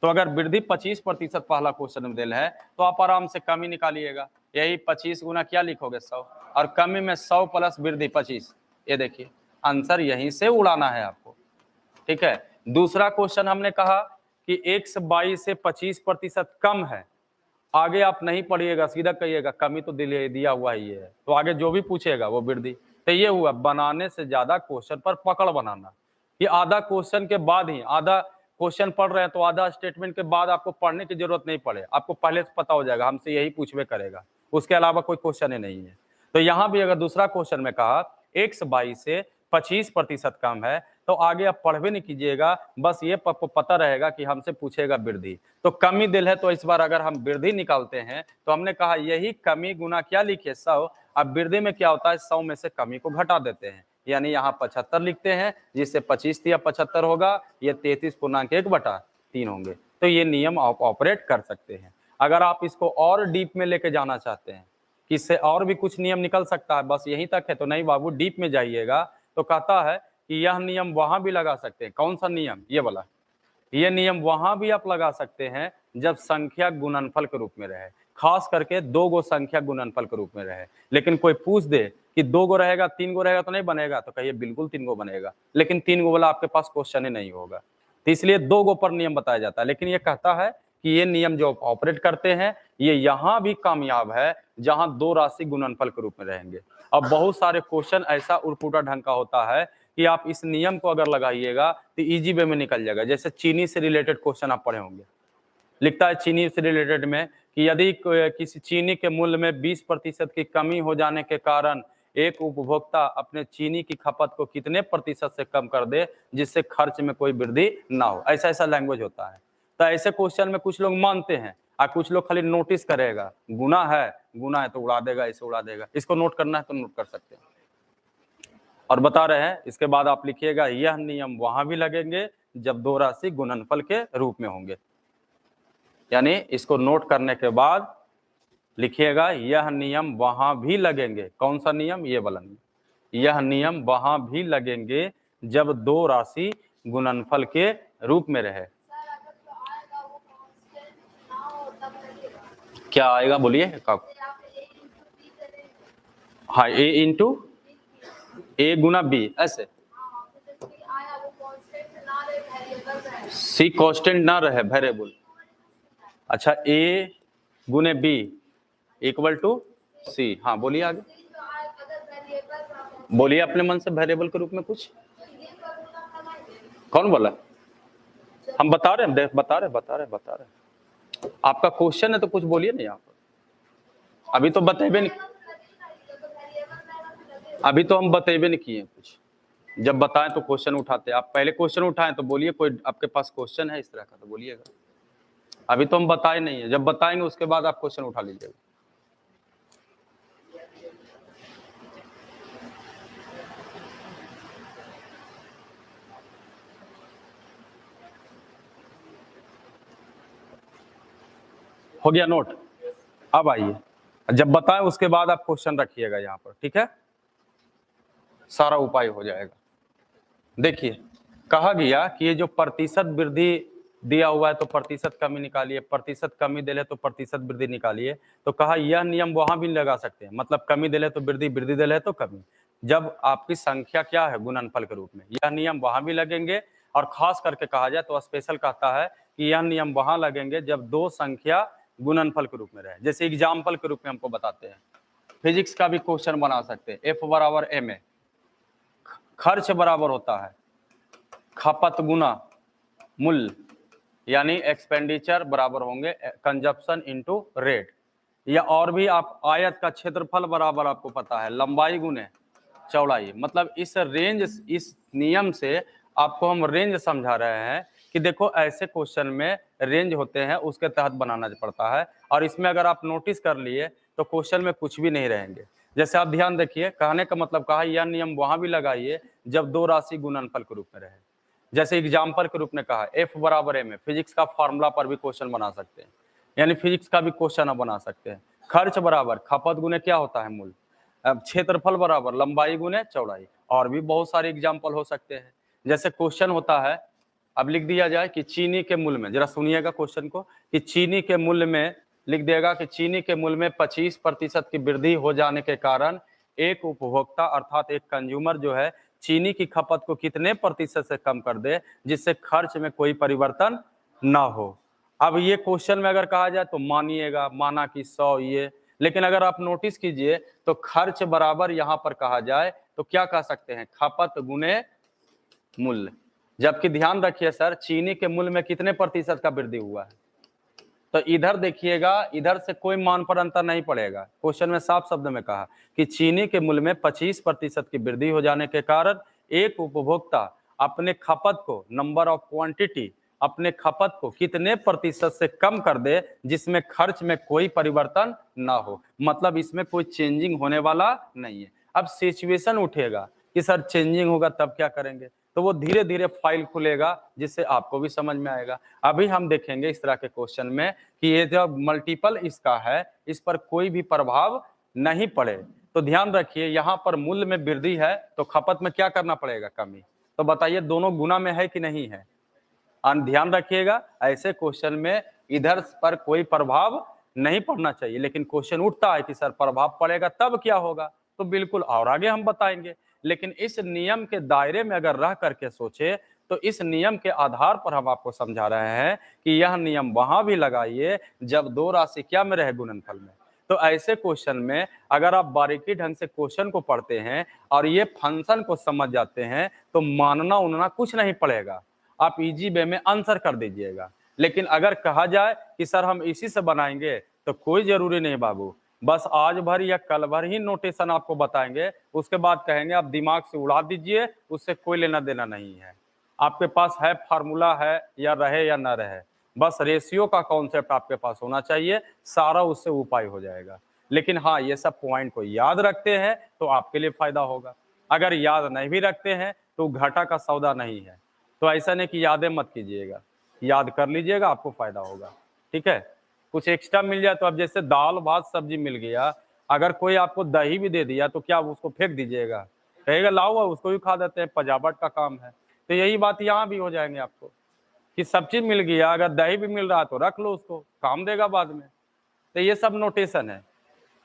तो अगर वृद्धि 25% पहला क्वेश्चन में दिल है तो आप आराम से कमी निकालिएगा, यही 25 गुना क्या लिखोगे 100, और कमी में 100 प्लस वृद्धि 25, ये देखिए आंसर यहीं से उड़ाना है आपको, ठीक है। दूसरा क्वेश्चन हमने कहा कि x 22 से 25% कम है, आगे आप नहीं पढ़िएगा, सीधा कहिएगा कमी तो दिया हुआ ही है, तो आगे जो भी पूछेगा वो वृद्धि। तो ये हुआ बनाने से ज्यादा क्वेश्चन पर पकड़ बनाना, कि आधा क्वेश्चन के बाद ही, आधा क्वेश्चन पढ़ रहे हैं तो आधा स्टेटमेंट के बाद आपको पढ़ने की जरूरत नहीं पड़े, आपको पहले से पता हो जाएगा हमसे यही पूछवे करेगा, उसके अलावा कोई क्वेश्चन ही नहीं है। तो यहाँ भी अगर दूसरा क्वेश्चन में कहा x 22 से 25% कम है, तो आगे आप पढ़ भी नहीं कीजिएगा, बस ये आपको पता रहेगा कि हमसे पूछेगा वृद्धि, तो कमी दिल है तो इस बार अगर हम वृद्धि निकालते हैं तो हमने कहा यही कमी गुना क्या लिखे 100, अब वृद्धि में क्या होता है 100 में से कमी को घटा देते हैं, यानी यहाँ 75 लिखते हैं, जिससे 25 या 75 होगा, ये 33.1/3 होंगे। तो ये नियम आप ऑपरेट कर सकते हैं। अगर आप इसको और डीप में लेके जाना चाहते हैं कि इससे और भी कुछ नियम निकल सकता है, बस यहीं तक है, तो नहीं बाबू डीप में जाइएगा, तो कहता है कि यह नियम वहां भी लगा सकते हैं। कौन सा नियम? ये वाला, ये नियम वहां भी आप लगा सकते हैं जब संख्या गुणनफल के रूप में रहे, खास करके 2 गो संख्या गुणनफल के रूप में रहे। लेकिन कोई पूछ दे कि 2 गो रहेगा 3 गो रहेगा तो नहीं बनेगा, तो कहिए बिल्कुल 3 गो बनेगा, लेकिन 3 गो वाला आपके पास क्वेश्चन ही नहीं होगा, तो इसलिए 2 गो पर नियम बताया जाता है। लेकिन ये कहता है कि ये नियम जो ऑपरेट करते हैं ये यहाँ भी कामयाब है जहां 2 राशि गुणनफल के रूप में रहेंगे। अब बहुत सारे क्वेश्चन ऐसा उड़पुटा ढंग का होता है कि आप इस नियम को अगर लगाइएगा तो इजी वे में निकल जाएगा। जैसे चीनी से रिलेटेड क्वेश्चन आप पढ़े होंगे, लिखता है चीनी से रिलेटेड में कि यदि किसी चीनी के मूल्य में 20% की कमी हो जाने के कारण एक उपभोक्ता अपने चीनी की खपत को कितने प्रतिशत से कम कर दे जिससे खर्च में कोई वृद्धि ना हो, ऐसा ऐसा लैंग्वेज होता है। तो ऐसे क्वेश्चन में कुछ लोग मानते हैं और कुछ लोग खाली नोटिस करेगा, गुना है तो उड़ा देगा, इसे उड़ा देगा, इसको नोट करना है तो नोट कर सकते हैं। और बता रहे हैं इसके बाद आप लिखिएगा यह नियम वहां भी लगेंगे जब 2 राशि गुणनफल के रूप में होंगे, यानी इसको नोट करने के बाद लिखिएगा यह नियम वहां भी लगेंगे। कौन सा नियम? ये वाला नियम, यह नियम वहां भी लगेंगे जब 2 राशि गुणनफल के रूप में रहे। क्या आएगा बोलिए? हाँ, a इंटू ए गुना बी, ऐसे सी कांस्टेंट ना रहे, वेरिएबल। अच्छा, a गुने बी इक्वल टू सी, हाँ बोलिए आगे, बोलिए अपने मन से वेरिएबल के रूप में कुछ। कौन बोला? हम बता रहे हैं, बता रहे। आपका क्वेश्चन है तो कुछ बोलिए नहीं, आप अभी तो बतेबे नहीं, अभी तो हम बतेबे नहीं किए कुछ। जब बताएं तो क्वेश्चन उठाते, आप पहले क्वेश्चन उठाएं तो बोलिए कोई आपके पास क्वेश्चन है इस तरह का तो बोलिएगा। अभी तो हम बताए नहीं है, जब बताएंगे उसके बाद आप क्वेश्चन उठा लीजिएगा। हो गया नोट? अब आइए, जब बताएं उसके बाद आप क्वेश्चन रखिएगा यहाँ पर, ठीक है, सारा उपाय हो जाएगा। देखिए कहा गया कि ये जो प्रतिशत वृद्धि दिया हुआ है तो प्रतिशत कमी निकालिए, प्रतिशत कमी दिले तो प्रतिशत वृद्धि निकालिए। तो कहा यह नियम वहां भी लगा सकते हैं, मतलब कमी दिले तो वृद्धि, वृद्धि दिले तो कमी, जब आपकी संख्या क्या है गुणनफल के रूप में, यह नियम वहां भी लगेंगे। और खास करके कहा जाए तो स्पेशल कहता है कि यह नियम वहां लगेंगे जब 2 संख्या गुणनफल के रूप में रहे। जैसे एग्जाम्पल के रूप में हमको बताते हैं, फिजिक्स का भी क्वेश्चन बना सकते हैं, एफ बराबर एम ए, खर्च बराबर होता है खपत गुना मूल्य, यानी एक्सपेंडिचर बराबर होंगे कंजप्शन इनटू रेट। या और भी आप आयत का क्षेत्रफल बराबर आपको पता है लंबाई गुने चौड़ाई। मतलब इस रेंज, इस नियम से आपको हम रेंज समझा रहे हैं कि देखो ऐसे क्वेश्चन में रेंज होते हैं, उसके तहत बनाना पड़ता है। और इसमें अगर आप नोटिस कर लिए तो क्वेश्चन में कुछ भी नहीं रहेंगे। जैसे आप ध्यान देखिए, कहने का मतलब कहा यह नियम वहां भी लगाइए जब 2 राशि गुणनफल के रूप में रहे। जैसे एग्जाम्पल के रूप में कहा एफ बराबर एम ए, फिजिक्स का फॉर्मूला पर भी क्वेश्चन बना सकते हैं, यानी फिजिक्स का भी क्वेश्चन आप बना सकते हैं। खर्च बराबर खपत गुने क्या होता है मूल्य, क्षेत्रफल बराबर लंबाई गुने चौड़ाई। और भी बहुत सारे एग्जाम्पल हो सकते हैं। जैसे क्वेश्चन होता है अब लिख दिया जाए कि चीनी के मूल्य में, जरा सुनिएगा क्वेश्चन को, कि चीनी के मूल्य में लिख देगा कि चीनी के मूल्य में 25% की वृद्धि हो जाने के कारण एक उपभोक्ता अर्थात एक कंज्यूमर जो है चीनी की खपत को कितने प्रतिशत से कम कर दे जिससे खर्च में कोई परिवर्तन ना हो। अब ये क्वेश्चन में अगर कहा जाए तो मानिएगा, माना कि 100 ये, लेकिन अगर आप नोटिस कीजिए तो खर्च बराबर यहां पर कहा जाए तो क्या कह सकते हैं, खपत गुने मूल्य। जबकि ध्यान रखिए सर, चीनी के मूल्य में कितने प्रतिशत का वृद्धि हुआ है, तो इधर देखिएगा, इधर से कोई मान पर अंतर नहीं पड़ेगा। क्वेश्चन में साफ शब्द में कहा कि चीनी के मूल्य में 25% की वृद्धि हो जाने के कारण एक उपभोक्ता अपने खपत को, नंबर ऑफ क्वांटिटी, अपने खपत को कितने प्रतिशत से कम कर दे जिसमें खर्च में कोई परिवर्तन ना हो। मतलब इसमें कोई चेंजिंग होने वाला नहीं है। अब सिचुएशन उठेगा कि सर चेंजिंग होगा तब क्या करेंगे, तो वो धीरे धीरे फाइल खुलेगा जिससे आपको भी समझ में आएगा। अभी हम देखेंगे इस तरह के क्वेश्चन में कि ये जो मल्टीपल इसका है इस पर कोई भी प्रभाव नहीं पड़े। तो ध्यान रखिए, यहाँ पर मूल्य में वृद्धि है तो खपत में क्या करना पड़ेगा, कमी। तो बताइए दोनों गुना में है कि नहीं है। ध्यान रखिएगा, ऐसे क्वेश्चन में इधर पर कोई प्रभाव नहीं पड़ना चाहिए, लेकिन क्वेश्चन उठता है कि सर प्रभाव पड़ेगा तब क्या होगा, तो बिल्कुल और आगे हम बताएंगे। लेकिन इस नियम के दायरे में अगर रह करके सोचे तो इस नियम के आधार पर हम आपको समझा रहे हैं कि यह नियम वहां भी लगाइए जब दो राशि क्या में रहे, गुणनफल में। तो ऐसे क्वेश्चन में अगर आप बारीकी ढंग से क्वेश्चन को पढ़ते हैं और ये फंक्शन को समझ जाते हैं तो मानना उनना कुछ नहीं पड़ेगा, आप इजी वे में आंसर कर दीजिएगा। लेकिन अगर कहा जाए कि सर हम इसी से बनाएंगे तो कोई जरूरी नहीं बाबू, बस आज भर या कल भर ही नोटेशन आपको बताएंगे, उसके बाद कहेंगे आप दिमाग से उड़ा दीजिए, उससे कोई लेना देना नहीं है। आपके पास है फार्मूला है या रहे या ना रहे, बस रेशियो का कॉन्सेप्ट आपके पास होना चाहिए, सारा उससे उपाय हो जाएगा। लेकिन हाँ, ये सब पॉइंट को याद रखते हैं तो आपके लिए फायदा होगा, अगर याद नहीं भी रखते हैं तो घाटा का सौदा नहीं है। तो ऐसा नहीं कि यादें मत कीजिएगा, याद कर लीजिएगा, आपको फायदा होगा। ठीक है, कुछ एक्स्ट्रा मिल जाए तो अब जैसे दाल भात सब्जी मिल गया, अगर कोई आपको दही भी दे दिया तो क्या उसको फेंक दीजिएगा, कहेगा लाओ उसको भी खा देते हैं, पजावट का काम है। तो यही बात यहाँ भी हो जाएंगे आपको कि सब चीज मिल गया, अगर दही भी मिल रहा तो रख लो, उसको काम देगा बाद में। तो ये सब नोटेशन है,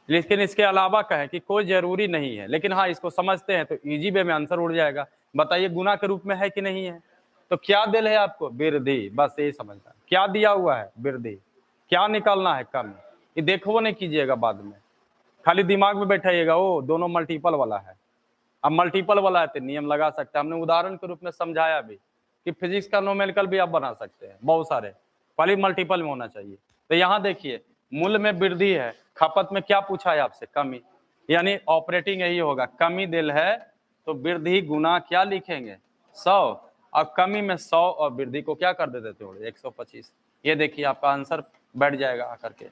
लेकिन इसके अलावा कहें कि कोई जरूरी नहीं है, लेकिन हाँ इसको समझते हैं तो इजी वे में आंसर उड़ जाएगा। बताइए गुना के रूप में है कि नहीं है, तो क्या दिल है आपको, वृद्धि, बस यही समझना, क्या दिया हुआ है वृद्धि, क्या निकालना है कम, ये देखो नहीं कीजिएगा बाद में, खाली दिमाग में बैठाइएगा ओ दोनों मल्टीपल वाला है। अब मल्टीपल वाला है तो नियम लगा सकते हैं, हमने उदाहरण के रूप में समझाया भी कि फिजिक्स का न्यूमेरिकल भी आप बना सकते हैं बहुत सारे, पहले मल्टीपल में होना चाहिए। तो यहाँ देखिए मूल्य में वृद्धि है, खपत में क्या पूछा है आपसे, कमी, यानी ऑपरेटिंग यही होगा, कमी दिल है तो वृद्धि गुना क्या लिखेंगे 100, और कमी में 100 और वृद्धि को क्या कर देते थे 125। ये देखिए आपका आंसर बैठ जाएगा आकर के।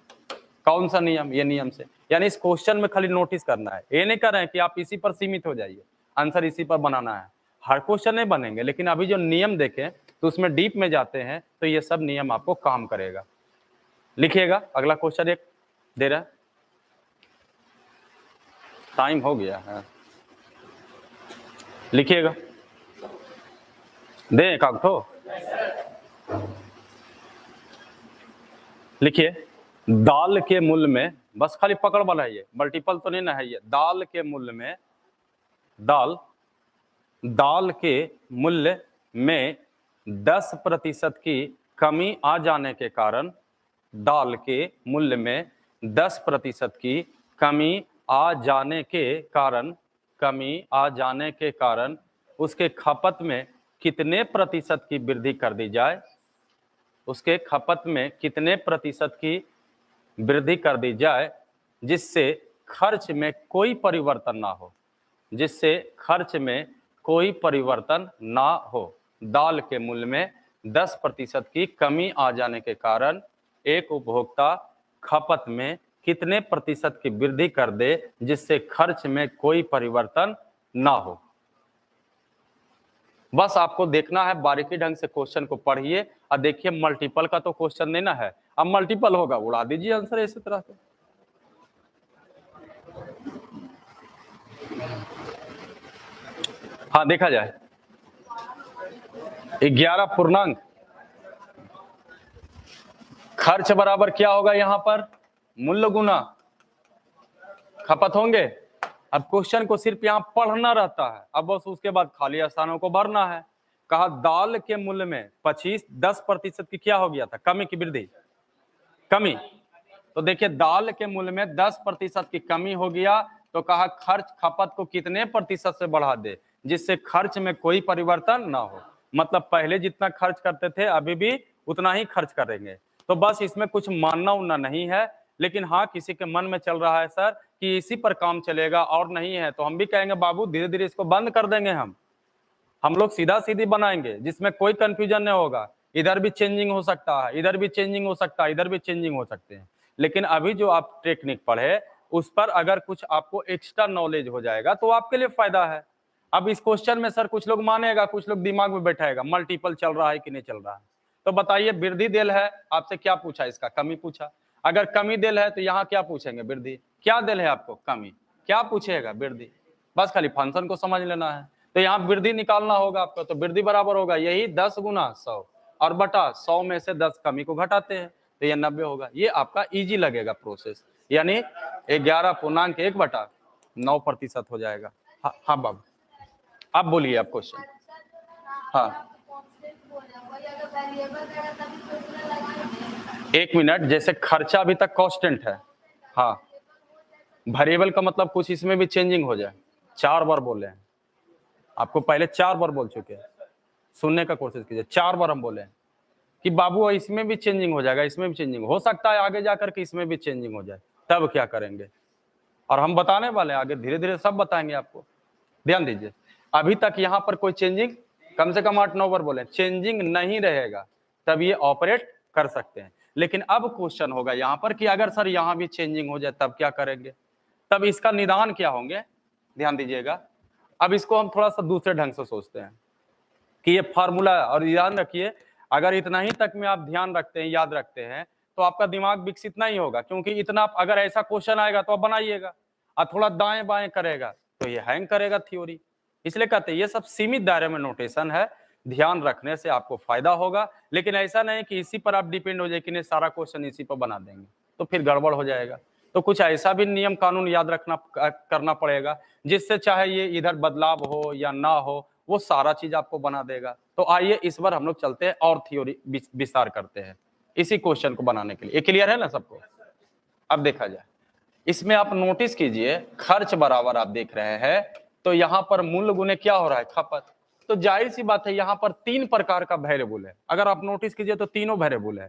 कौन सा नियम, ये नियम से, यानी इस क्वेश्चन में खाली नोटिस करना है, ये नहीं कर रहे हैं कि आप इसी पर सीमित हो जाइए, आंसर इसी पर बनाना है, हर क्वेश्चन नहीं बनेंगे, लेकिन अभी जो नियम देखें तो उसमें डीप में जाते हैं तो ये सब नियम आपको काम करेगा। लिखिएगा अगला क्वेश्चन एक दे रहा है, टाइम हो गया है, लिखिएगा, दे एक आध तो लिखिए, दाल के मूल्य में, बस खाली पकड़ बनाइए, मल्टीपल तो नहीं ना है ये, दाल के मूल्य में, दाल के मूल्य में 10% की कमी आ जाने के कारण, दाल के मूल्य में 10% की कमी आ जाने के कारण उसके खपत में कितने प्रतिशत की वृद्धि कर दी जाए, उसके खपत में कितने प्रतिशत की वृद्धि कर दी जाए जिससे खर्च में कोई परिवर्तन ना हो, जिससे खर्च में कोई परिवर्तन ना हो। दाल के मूल्य में 10% की कमी आ जाने के कारण एक उपभोक्ता खपत में कितने प्रतिशत की वृद्धि कर दे जिससे खर्च में कोई परिवर्तन ना हो। बस आपको देखना है, बारीकी ढंग से क्वेश्चन को पढ़िए और देखिए मल्टीपल का तो क्वेश्चन नहीं ना है, अब मल्टीपल होगा उड़ा दीजिए आंसर इसी तरह से। हाँ देखा जाए, 11 पूर्णांक, खर्च बराबर क्या होगा यहाँ पर, मूल्य गुना खपत होंगे। अब क्वेश्चन को सिर्फ यहाँ पढ़ना रहता है, अब बस उसके बाद खाली स्थानों को भरना है। कहा दाल के मूल्य में 10% की क्या हो गया था, कमी की वृद्धि, कमी। तो देखिए दाल के मूल्य में 10% की कमी हो गया, तो कहा खर्च खपत को कितने प्रतिशत से बढ़ा दे जिससे खर्च में कोई परिवर्तन ना हो। मतलब पहले जितना खर्च करते थे अभी भी उतना ही खर्च करेंगे। तो बस इसमें कुछ मानना उनना नहीं है, लेकिन हाँ किसी के मन में चल रहा है सर कि इसी पर काम चलेगा और नहीं है, तो हम भी कहेंगे बाबू धीरे धीरे इसको बंद कर देंगे, हम लोग सीधा सीधी बनाएंगे जिसमें कोई कंफ्यूजन नहीं होगा। इधर भी चेंजिंग हो सकता है, इधर भी चेंजिंग हो सकता है, इधर भी चेंजिंग हो सकते हैं। लेकिन अभी जो आप टेक्निक पढ़े उस पर अगर कुछ आपको एक्स्ट्रा नॉलेज हो जाएगा तो आपके लिए फायदा है। अब इस क्वेश्चन में सर कुछ लोग मानेगा, कुछ लोग दिमाग में बैठाएगा मल्टीपल चल रहा है कि नहीं चल रहा है। तो बताइए वृद्धि देल है, आपसे क्या पूछा, इसका कमी पूछा। अगर कमी देल है तो यहाँ क्या पूछेंगे, वृद्धि। क्या देल है आपको, कमी। क्या पूछेगा, वृद्धि। बस खाली फंक्शन को समझ लेना है। तो यहाँ वृद्धि निकालना होगा आपको, तो वृद्धि बराबर होगा यही 10 गुना 100 और बटा 100 में से 10 कमी को घटाते हैं तो ये 90 होगा। ये आपका इजी लगेगा प्रोसेस, यानी 11.1/9% हो जाएगा। हाँ बाबू आप बोलिए, आप क्वेश्चन। हाँ 1 मिनट, जैसे खर्चा अभी तक कांस्टेंट है, हाँ वेरिएबल का मतलब कुछ इसमें भी चेंजिंग हो जाए। 4 बार बोले हैं आपको, पहले 4 बार बोल चुके हैं, सुनने का कोशिश कीजिए। 4 बार हम बोले हैं कि बाबू इसमें भी चेंजिंग हो जाएगा, इसमें भी चेंजिंग हो सकता है आगे जाकर के इसमें भी चेंजिंग हो जाए, तब क्या करेंगे। और हम बताने वाले हैं आगे, धीरे धीरे सब बताएंगे आपको। ध्यान दीजिए, अभी तक यहाँ पर कोई चेंजिंग, कम से कम 8-9 बार बोले चेंजिंग नहीं रहेगा, तब ये ऑपरेट कर सकते हैं। लेकिन अब क्वेश्चन होगा यहाँ पर कि अगर सर यहाँ भी चेंजिंग हो जाए तब क्या करेंगे, तब इसका निदान क्या होंगे। ध्यान दीजिएगा, अब इसको हम थोड़ा सा दूसरे ढंग से सोचते हैं कि ये फार्मूला, और ध्यान रखिए अगर इतना ही तक में आप ध्यान रखते हैं, याद रखते हैं, तो आपका दिमाग विकसित नहीं होगा, क्योंकि इतना अगर ऐसा क्वेश्चन आएगा तो आप बनाइएगा और थोड़ा दाएं बाएं करेगा तो ये हैंग करेगा थ्योरी। इसलिए कहते हैं ये सब सीमित दायरे में नोटेशन है, ध्यान रखने से आपको फायदा होगा। लेकिन ऐसा नहीं कि इसी पर आप डिपेंड हो जाए कि नहीं सारा क्वेश्चन इसी पर बना देंगे, तो फिर गड़बड़ हो जाएगा। तो कुछ ऐसा भी नियम कानून याद रखना करना पड़ेगा जिससे चाहे ये इधर बदलाव हो या ना हो, वो सारा चीज आपको बना देगा। तो आइए इस बार हम लोग चलते हैं और थ्योरी विस्तार करते हैं इसी क्वेश्चन को बनाने के लिए। ये क्लियर है ना सबको। अब देखा जाए, इसमें आप नोटिस कीजिए खर्च बराबर आप देख रहे हैं, तो यहाँ पर मूल्य गुने क्या हो रहा है, खपत। तो जाहिर सी बात है यहाँ पर 3 प्रकार का वेरिएबल है, अगर आप नोटिस कीजिए तो तीनों वेरिएबल है।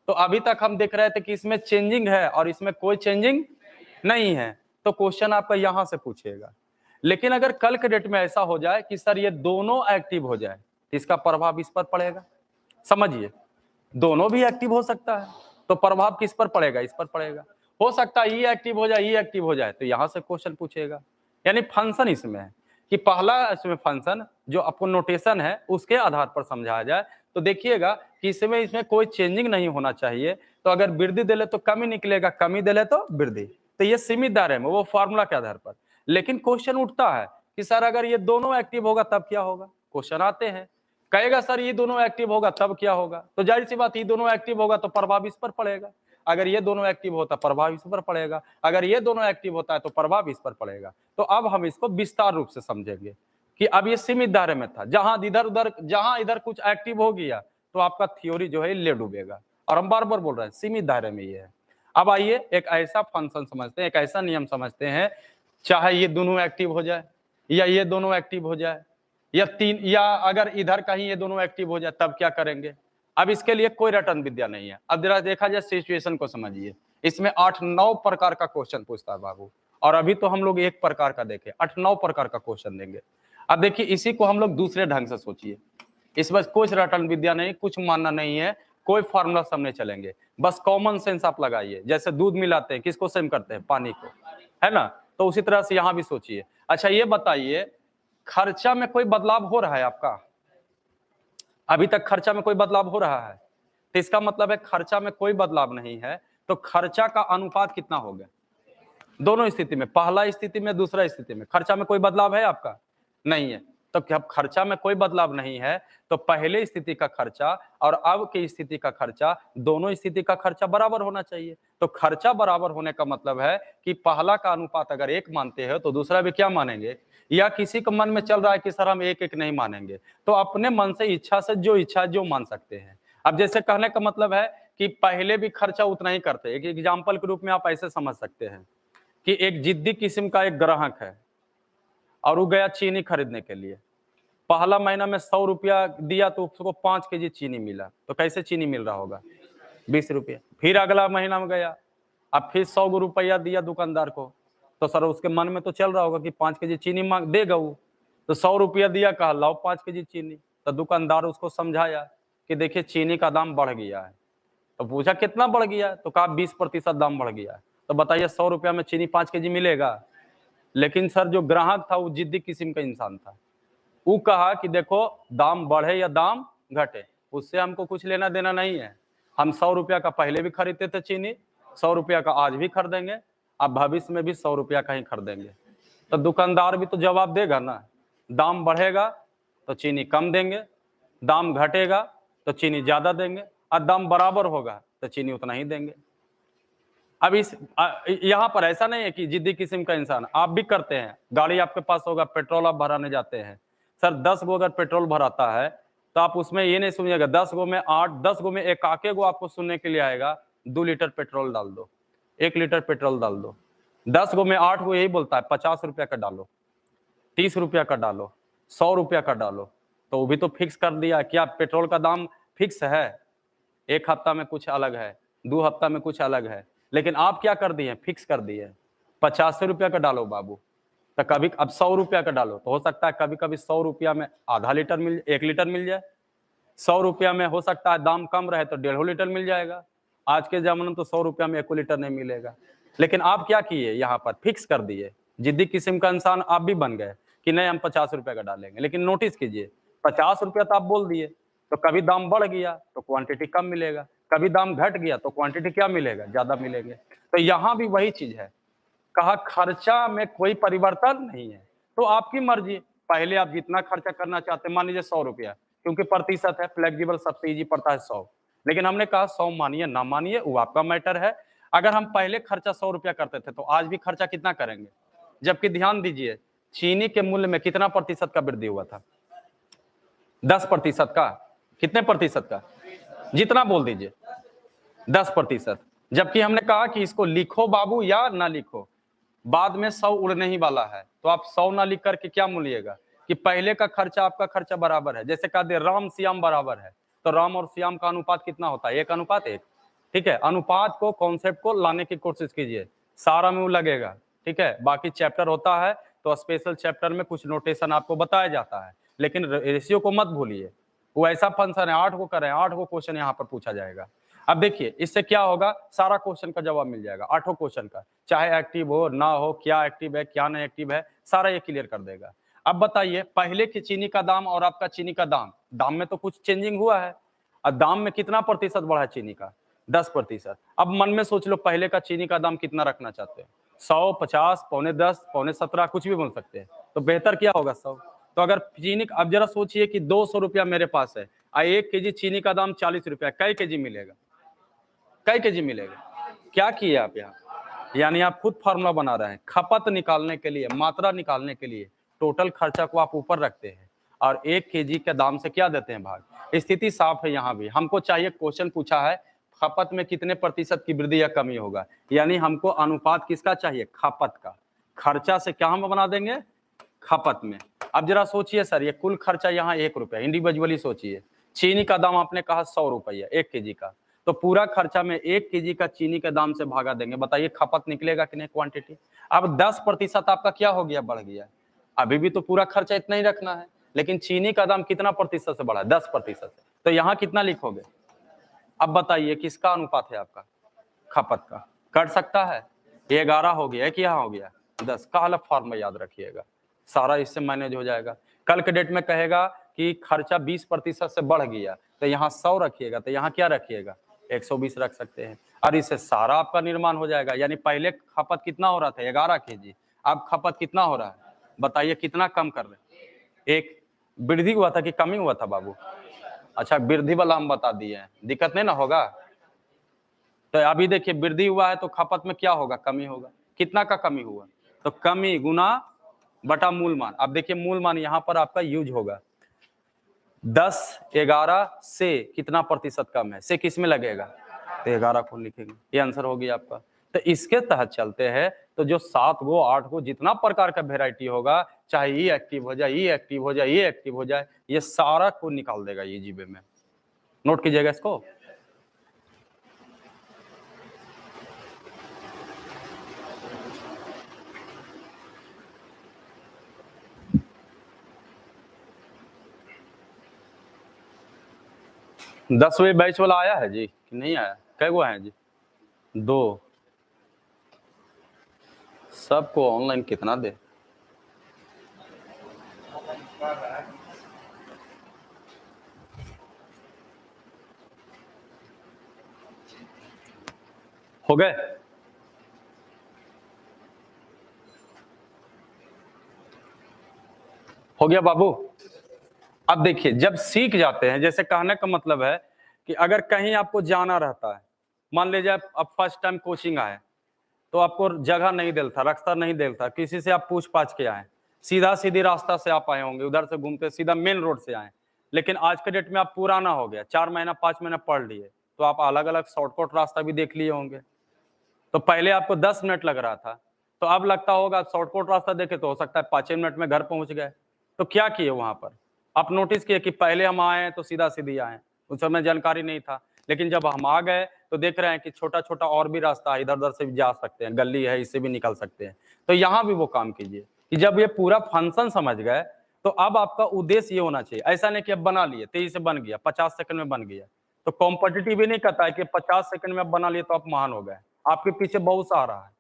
तो अभी तक हम देख रहे थे कि इसमें चेंजिंग है और इसमें कोई चेंजिंग नहीं है, तो क्वेश्चन आपका यहां से पूछेगा। लेकिन अगर कल के डेट में ऐसा हो जाए कि सर ये दोनों एक्टिव हो जाए तो इसका प्रभाव इस पर पड़ेगा। समझिए, दोनों भी एक्टिव हो सकता है तो प्रभाव किस पर पड़ेगा, इस पर पड़ेगा। हो सकता है ये एक्टिव हो जाए, ये एक्टिव हो जाए, तो यहां से क्वेश्चन पूछेगा। यानी फंक्शन इसमें है कि पहला इसमें फंक्शन जो आपको नोटेशन है उसके आधार पर समझाया जाए। तो देखिएगा कि इसमें कोई चेंजिंग नहीं होना चाहिए। तो अगर वृद्धि दे ले तो कमी निकलेगा, कमी दे ले तो वृद्धि। तो ये सीमित दायरे में वो फॉर्मूला के आधार पर। लेकिन क्वेश्चन उठता है कि सर अगर ये दोनों एक्टिव होगा तब क्या होगा। क्वेश्चन आते हैं, कहेगा सर ये दोनों एक्टिव होगा तब क्या होगा। तो जाहिर सी बात ये दोनों एक्टिव होगा तो प्रभाव इस पर पड़ेगा, अगर ये दोनों एक्टिव होता प्रभाव इस पर पड़ेगा, अगर ये दोनों एक्टिव होता है तो प्रभाव इस पर पड़ेगा। तो अब हम इसको विस्तार रूप से समझेंगे कि अब ये सीमित दायरे में था, जहां इधर कुछ एक्टिव हो गया तो आपका थ्योरी जो है ले डूबेगा। और हम बार बार बोल रहे हैं सीमित दायरे में ये है। अब आइए एक ऐसा फंक्शन समझते हैं, एक ऐसा नियम समझते हैं, चाहे ये दोनों एक्टिव हो जाए या ये दोनों एक्टिव हो जाए या तीन, या अगर इधर कहीं ये दोनों एक्टिव हो जाए तब क्या करेंगे। अब इसके लिए कोई रटन विद्या नहीं है। अब जरा देखा जाए सिचुएशन को समझिए, इसमें 8-9 प्रकार का क्वेश्चन पूछता है बाबू, और अभी तो हम लोग एक प्रकार का देखे, 8-9 प्रकार का क्वेश्चन देंगे। अब देखिए इसी को हम लोग दूसरे ढंग से सोचिए, इस बस कुछ रटन विद्या नहीं, कुछ मानना नहीं है, कोई फॉर्मूला सामने चलेंगे, बस कॉमन सेंस आप लगाइए। जैसे दूध मिलाते हैं किसको सेम करते हैं, पानी को, है ना। तो उसी तरह से यहां भी सोचिए। अच्छा ये बताइए खर्चा में कोई बदलाव हो रहा है आपका, अभी तक खर्चा में कोई बदलाव हो रहा है, तो इसका मतलब है खर्चा में कोई बदलाव नहीं है। तो खर्चा का अनुपात कितना हो गया दोनों स्थिति में, पहला स्थिति में दूसरा स्थिति में, खर्चा में कोई बदलाव है आपका, नहीं है। तो क्या खर्चा में कोई बदलाव नहीं है, तो पहले स्थिति का खर्चा और अब की स्थिति का खर्चा, दोनों स्थिति का खर्चा बराबर होना चाहिए। तो खर्चा बराबर होने का मतलब है कि पहला का अनुपात अगर 1 मानते हो तो दूसरा भी क्या मानेंगे, या किसी के मन में चल रहा है कि सर हम 1-1 नहीं मानेंगे, तो अपने मन से इच्छा से जो इच्छा है जो मान सकते हैं। अब जैसे कहने का मतलब है कि पहले भी खर्चा उतना ही करते। एक एग्जाम्पल के रूप में आप ऐसे समझ सकते हैं कि एक जिद्दी किस्म का एक ग्राहक है और वो गया चीनी खरीदने के लिए। पहला महीना में 100 रुपया दिया तो उसको 5 केजी चीनी मिला। तो कैसे चीनी मिल रहा होगा? 20 रुपया। फिर अगला महीना में गया, अब फिर 100 रुपया दिया दुकानदार को, तो सर उसके मन में तो चल रहा होगा कि 5 केजी चीनी मांग देगा वो। तो 100 रुपया दिया, कहा लाओ 5 केजी चीनी। तो दुकानदार उसको समझाया कि देखिए चीनी का दाम बढ़ गया है। तो पूछा कितना बढ़ गया? तो कहा 20% दाम बढ़ गया है। तो बताइए 100 रुपया में चीनी 5 केजी मिलेगा? लेकिन सर जो ग्राहक था वो जिद्दी किस्म का इंसान था। वो कहा कि देखो दाम बढ़े या दाम घटे, उससे हमको कुछ लेना देना नहीं है। हम 100 रुपया का पहले भी खरीदते थे चीनी, 100 रुपया का आज भी खरीदेंगे, अब भविष्य में भी 100 रुपया का ही खरीदेंगे। तो दुकानदार भी तो जवाब देगा ना, दाम बढ़ेगा तो चीनी कम देंगे, दाम घटेगा तो चीनी ज्यादा देंगे, और दाम बराबर होगा तो चीनी उतना ही देंगे। अब इस यहाँ पर ऐसा नहीं है कि जिद्दी किस्म का इंसान, आप भी करते हैं। गाड़ी आपके पास होगा, पेट्रोल आप भराने जाते हैं, सर 10 गो अगर पेट्रोल भराता है तो आप उसमें ये नहीं सुनिएगा 10 गो में 8, 10 गो में एक आके गो आपको सुनने के लिए आएगा 2 लीटर पेट्रोल डाल दो, 1 लीटर पेट्रोल डाल दो। 10 गो में 8 गो यही बोलता है 50 रुपया का डालो, 30 रुपया का डालो, 100 रुपया का डालो। तो वो भी तो फिक्स कर दिया। क्या पेट्रोल का दाम फिक्स है? एक हफ्ता में कुछ अलग है, 2 हफ्ता में कुछ अलग है, लेकिन आप क्या कर दिए? फिक्स कर दिए 50 रुपया का डालो बाबू। तो कभी अब 100 रुपया का डालो, तो हो सकता है कभी कभी 100 रुपया में आधा लीटर मिल, 1 लीटर मिल जाए। 100 रुपया में हो सकता है दाम कम रहे तो 1.5 लीटर मिल जाएगा। आज के जमाने में तो 100 रुपया में 1 लीटर नहीं मिलेगा। लेकिन आप क्या किए? यहाँ पर फिक्स कर दिए। जिद्दी किस्म का इंसान आप भी बन गए कि नहीं हम 50 रुपया का डालेंगे। लेकिन नोटिस कीजिए 50 रुपया तो आप बोल दिए, तो कभी दाम बढ़ गया तो क्वांटिटी कम मिलेगा, कभी दाम घट गया तो क्वांटिटी क्या मिलेगा? ज्यादा मिलेंगे। तो यहाँ भी वही चीज है, कहा खर्चा में कोई परिवर्तन नहीं है, तो आपकी मर्जी। पहले आप जितना खर्चा करना चाहते हैं, मान लीजिए 100 रुपया, क्योंकि प्रतिशत है, फ्लेक्सिबल सबसे इजी पड़ता है 100। लेकिन हमने कहा 100 मानिए ना मानिए वो आपका मैटर है। अगर हम पहले खर्चा 100 रुपया करते थे तो आज भी खर्चा कितना करेंगे? जबकि ध्यान दीजिए चीनी के मूल्य में कितना प्रतिशत का वृद्धि हुआ था? 10% का। कितने प्रतिशत का? जितना बोल दीजिए 10%। जबकि हमने कहा कि इसको लिखो बाबू या ना लिखो, बाद में 100 उड़ने ही वाला है। तो आप 100 ना लिख करके क्या मूलिएगा कि पहले का खर्चा आपका खर्चा बराबर है। जैसे कह दे राम श्याम बराबर है, तो राम और श्याम का अनुपात कितना होता है? 1:1। ठीक है, अनुपात को, कॉन्सेप्ट को लाने की कोशिश कीजिए, सारा में वो लगेगा। ठीक है, बाकी चैप्टर होता है तो स्पेशल चैप्टर में कुछ नोटेशन आपको बताया जाता है, लेकिन रेशियो को मत भूलिए। वो ऐसा फंक्शन है, 8 को करें, 8 को क्वेश्चन यहाँ पर पूछा जाएगा। अब देखिए इससे क्या होगा, सारा क्वेश्चन का जवाब मिल जाएगा, 8 क्वेश्चन का, चाहे एक्टिव हो ना हो, क्या एक्टिव है क्या नहीं एक्टिव है, सारा ये क्लियर कर देगा। अब बताइए पहले की चीनी का दाम और आपका चीनी का दाम, दाम में तो कुछ चेंजिंग हुआ है, और दाम में कितना प्रतिशत बढ़ा है चीनी का? 10%। अब मन में सोच लो पहले का चीनी का दाम कितना रखना चाहते हैं? 100, 50, पौने 10, पौने 17, कुछ भी बोल सकते हैं। तो बेहतर क्या होगा? 100। तो अगर चीनी, अब जरा सोचिए कि 200 रुपया मेरे पास है, 1 केजी चीनी का दाम 40 रुपया, कई केजी मिलेगा? कई केजी मिलेगा? क्या किए आप यहाँ? यानी आप खुद फार्मूला बना रहे हैं, खपत निकालने के लिए, मात्रा निकालने के लिए टोटल खर्चा को आप ऊपर रखते हैं और 1 केजी के दाम से क्या देते हैं? भाग। स्थिति साफ है। यहाँ भी हमको चाहिए, क्वेश्चन पूछा है खपत में कितने प्रतिशत की वृद्धि या कमी होगा, यानी हमको अनुपात किसका चाहिए? खपत का। खर्चा से क्या हम बना देंगे? खपत में। अब जरा सोचिए सर, ये कुल खर्चा यहाँ 1 रुपया, इंडिविजुअली सोचिए। चीनी का दाम आपने कहा 100 रुपया 1 केजी का, तो पूरा खर्चा में 1 केजी का चीनी के दाम से भागा देंगे, बताइए खपत निकलेगा कि नहीं? क्वांटिटी। अब 10% आपका क्या हो गया? बढ़ गया। अभी भी तो पूरा खर्चा इतना ही रखना है, लेकिन चीनी का दाम कितना प्रतिशत से बढ़ा? 10% से। तो यहाँ कितना लिखोगे? अब बताइए किसका अनुपात है आपका? खपत का। कर सकता है? 11 हो गया कि यहाँ हो गया 10 का। अलग फॉर्म याद रखिएगा, सारा इससे मैनेज हो जाएगा। कल के डेट में कहेगा कि खर्चा 20% से बढ़ गया, तो यहाँ 100 रखिएगा, तो यहाँ क्या रखिएगा? 120 रख सकते हैं, और इससे सारा आपका निर्माण हो जाएगा। यानी पहले खपत कितना हो रहा था? 11 केजी, अब खपत कितना हो रहा है? बताइए कितना कम कर रहे हैं? 1। वृद्धि हुआ था कि कमी हुआ था बाबू? अच्छा, वृद्धि वाला हम बता दिए हैं, दिक्कत नहीं ना होगा। तो अभी देखिए वृद्धि हुआ है तो खपत में क्या होगा? कमी होगा। कितना का कमी हुआ? तो कमी गुना बटा मूल मान। अब देखिए मूल मान यहाँ पर आपका यूज होगा 10 11 से कितना प्रतिशत कम है, से किस में लगेगा? तो 11 को लिखेंगे, ये आंसर हो गया आपका। तो इसके तहत चलते हैं तो जो 7 गो 8 गो जितना प्रकार का वेराइटी होगा, चाहे ये एक्टिव हो जाए, ये एक्टिव हो जाए, ये एक्टिव हो जाए, ये सारा को निकाल देगा ये जीबे में। नोट कीजिएगा इसको। दसवें बैच वाला आया है जी कि नहीं आया? कै गो है जी? 2। सबको ऑनलाइन कितना दे? हो गए? हो गया बाबू? अब देखिए जब सीख जाते हैं, जैसे कहने का मतलब है कि अगर कहीं आपको जाना रहता है, मान लीजिए आप फर्स्ट टाइम कोचिंग आए तो आपको जगह नहीं देता, रास्ता नहीं देता, किसी से आप पूछ पाछ के आए, सीधा सीधी रास्ता से आप आए होंगे, उधर से घूमते सीधा मेन रोड से आए। लेकिन आज के डेट में आप पुराना हो गया, 4 महीना 5 महीना पढ़ लिए, तो आप अलग अलग शॉर्टकट रास्ता भी देख लिए होंगे। तो पहले आपको 10 मिनट लग रहा था, तो अब लगता होगा शॉर्टकट रास्ता देखे तो हो सकता है 5 मिनट में घर पहुंच गए। तो क्या किए वहां पर? आप नोटिस किए कि पहले हम आए तो सीधा सीधी आए, उस समय जानकारी नहीं था, लेकिन जब हम आ गए तो देख रहे हैं कि छोटा छोटा और भी रास्ता है, इधर उधर से भी जा सकते हैं, गली है इससे भी निकल सकते हैं। तो यहाँ भी वो काम कीजिए कि जब ये पूरा फंक्शन समझ गए तो अब आपका उद्देश्य ये होना चाहिए। ऐसा नहीं कि अब बना लिए, तेजी से बन गया, 50 सेकंड में बन गया। तो कॉम्पिटिटिव ही नहीं कहता है कि 50 सेकंड में आप बना लिए तो आप महान हो गए। आपके पीछे बहुत सा आ रहा है।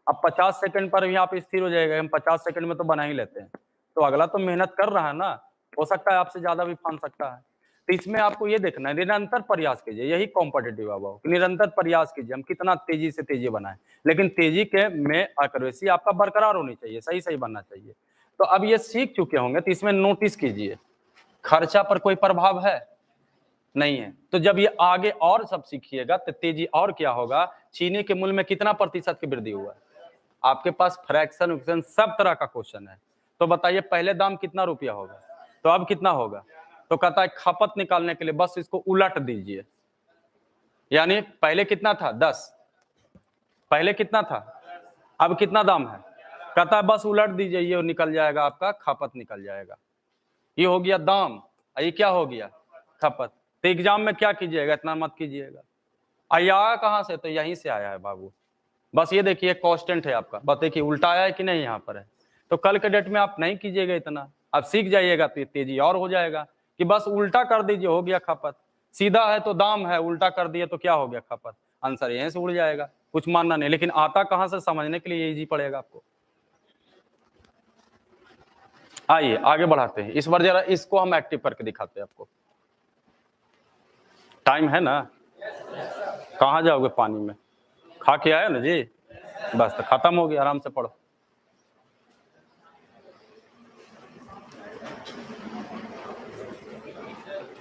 अब 50 सेकंड पर भी आप स्थिर हो जाएगा, हम 50 सेकंड में तो बना ही लेते हैं। तो अगला तो मेहनत कर रहा है ना, हो सकता है आपसे ज्यादा भी फान सकता है। तो इसमें आपको ये देखना है, निरंतर प्रयास कीजिए, यही कॉम्पिटिटिव अभाव, निरंतर प्रयास कीजिए, हम कितना तेजी से तेजी बनाए, लेकिन तेजी के में एक्यूरेसी आपका बरकरार होनी चाहिए, सही सही बनना चाहिए। तो अब ये सीख चुके होंगे तो इसमें नोटिस कीजिए, खर्चा पर कोई प्रभाव है नहीं है। तो जब ये आगे और सब सीखिएगा तो तेजी और क्या होगा, चीनी के मूल्य में कितना प्रतिशत की वृद्धि हुआ है? आपके पास फ्रैक्शन उक्शन सब तरह का क्वेश्चन है। तो बताइए पहले दाम कितना रुपया होगा, तो अब कितना होगा? तो कहता है खपत निकालने के लिए बस इसको उलट दीजिए, यानी पहले कितना था 10, पहले कितना था, अब कितना दाम है? कहता है बस उलट दीजिए, ये निकल जाएगा आपका खपत निकल जाएगा। ये हो गया दाम, ये क्या हो गया खपत। तो एग्जाम में क्या कीजिएगा, इतना मत कीजिएगा। आया कहां से? तो यहीं से आया है बाबू। बस ये देखिए कांस्टेंट है आपका, बस देखिए उल्टा आया है कि नहीं यहाँ पर है। तो कल के डेट में आप नहीं कीजिएगा इतना, आप सीख जाइएगा तो तेजी और हो जाएगा कि बस उल्टा कर दीजिए, हो गया खपत। सीधा है तो दाम है, उल्टा कर दिए तो क्या हो गया खपत। आंसर यहीं से उड़ जाएगा, कुछ मानना नहीं। लेकिन आता कहां से, समझने के लिए इजी पड़ेगा आपको। आइए आगे बढ़ाते हैं, इस बार जरा इसको हम एक्टिव करके दिखाते हैं आपको। टाइम है ना? कहाँ जाओगे पानी में? खा के आए ना जी, बस तो खत्म हो गया, आराम से पढ़ो।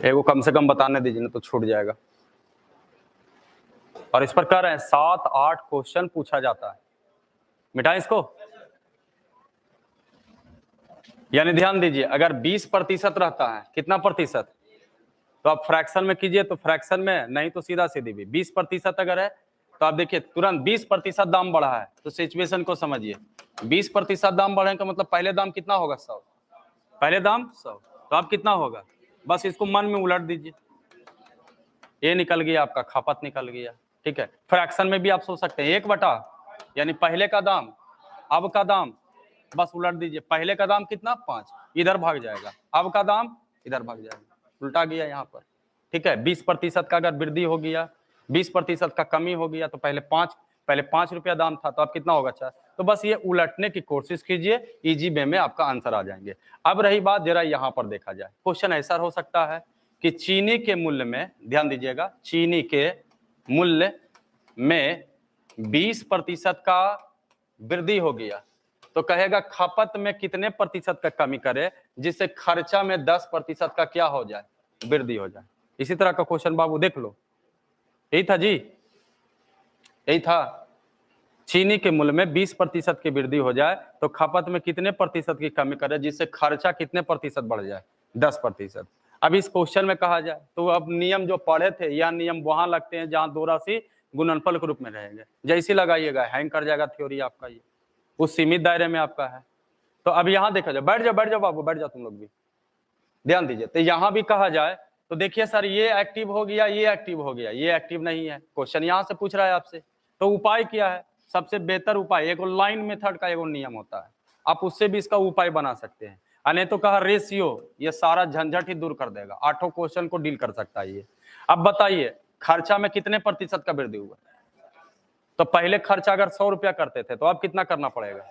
एगो कम से कम बताने दीजिए ना तो छूट जाएगा। और इस पर कह रहे हैं 7-8 क्वेश्चन पूछा जाता है, मिटाएं इसको। यानी ध्यान दीजिए, अगर 20% रहता है, कितना प्रतिशत, तो आप फ्रैक्शन में कीजिए, तो फ्रैक्शन में नहीं तो सीधा सीधी भी 20% अगर है तो आप देखिए तुरंत 20% दाम बढ़ा है, तो सिचुएशन को समझिए। 20% दाम बढ़े का मतलब पहले दाम कितना होगा 100, पहले दाम 100, तो अब कितना होगा, बस इसको मन में उलट दीजिए, ये निकल गया आपका खपत निकल गया। ठीक है, फ्रैक्शन में भी आप सोच सकते हैं 1/, यानी पहले का दाम अब का दाम, बस उलट दीजिए, पहले का दाम कितना 5, इधर भाग जाएगा, अब का दाम इधर भाग जाएगा, उल्टा गया यहाँ पर। ठीक है, 20% का अगर वृद्धि हो गया, 20% का कमी हो गया, तो पहले 5 रुपया दाम था, तो अब कितना होगा 4। तो बस ये उलटने की कोशिश कीजिए, इजी वे में आपका आंसर आ जाएंगे। अब रही बात, जरा यहाँ पर देखा जाए, क्वेश्चन ऐसा हो सकता है कि चीनी के मूल्य में, ध्यान दीजिएगा, चीनी के मूल्य में 20% का वृद्धि हो गया, तो कहेगा खपत में कितने प्रतिशत का कमी करे जिससे खर्चा में 10% का क्या हो जाए, वृद्धि हो जाए। इसी तरह का क्वेश्चन बाबू देख लो, यही था जी, यही था। चीनी के मूल्य में 20% की वृद्धि हो जाए तो खपत में कितने प्रतिशत की कमी करे जिससे खर्चा कितने प्रतिशत बढ़ जाए, 10%। अब इस क्वेश्चन में कहा जाए तो अब नियम जो पढ़े थे या नियम वहां लगते हैं जहां दो राशि गुणनफल के रूप में रहेंगे, जैसे लगाइएगा हैंग कर जाएगा थ्योरी आपका, ये उस सीमित दायरे में आपका है। तो अब यहाँ देखा जाए, बैठ जाओ बाबू, बैठ जाओ तुम लोग भी, ध्यान दीजिए। तो यहाँ भी कहा जाए तो देखिए सर ये एक्टिव हो गया, ये एक्टिव हो गया, ये एक्टिव नहीं है, क्वेश्चन यहाँ से पूछ रहा है आपसे, तो उपाय क्या है? सबसे बेहतर उपाय एक लाइन मेथड का एक नियम होता है, आप उससे भी इसका उपाय बना सकते हैं। अने तो कहा रेशियो, ये सारा झंझट ही दूर कर देगा, 8 क्वेश्चन को डील कर सकता है ये। अब बताइए खर्चा में कितने प्रतिशत का वृद्धि हुआ? तो पहले खर्चा अगर 100 रुपया करते थे तो अब कितना करना पड़ेगा?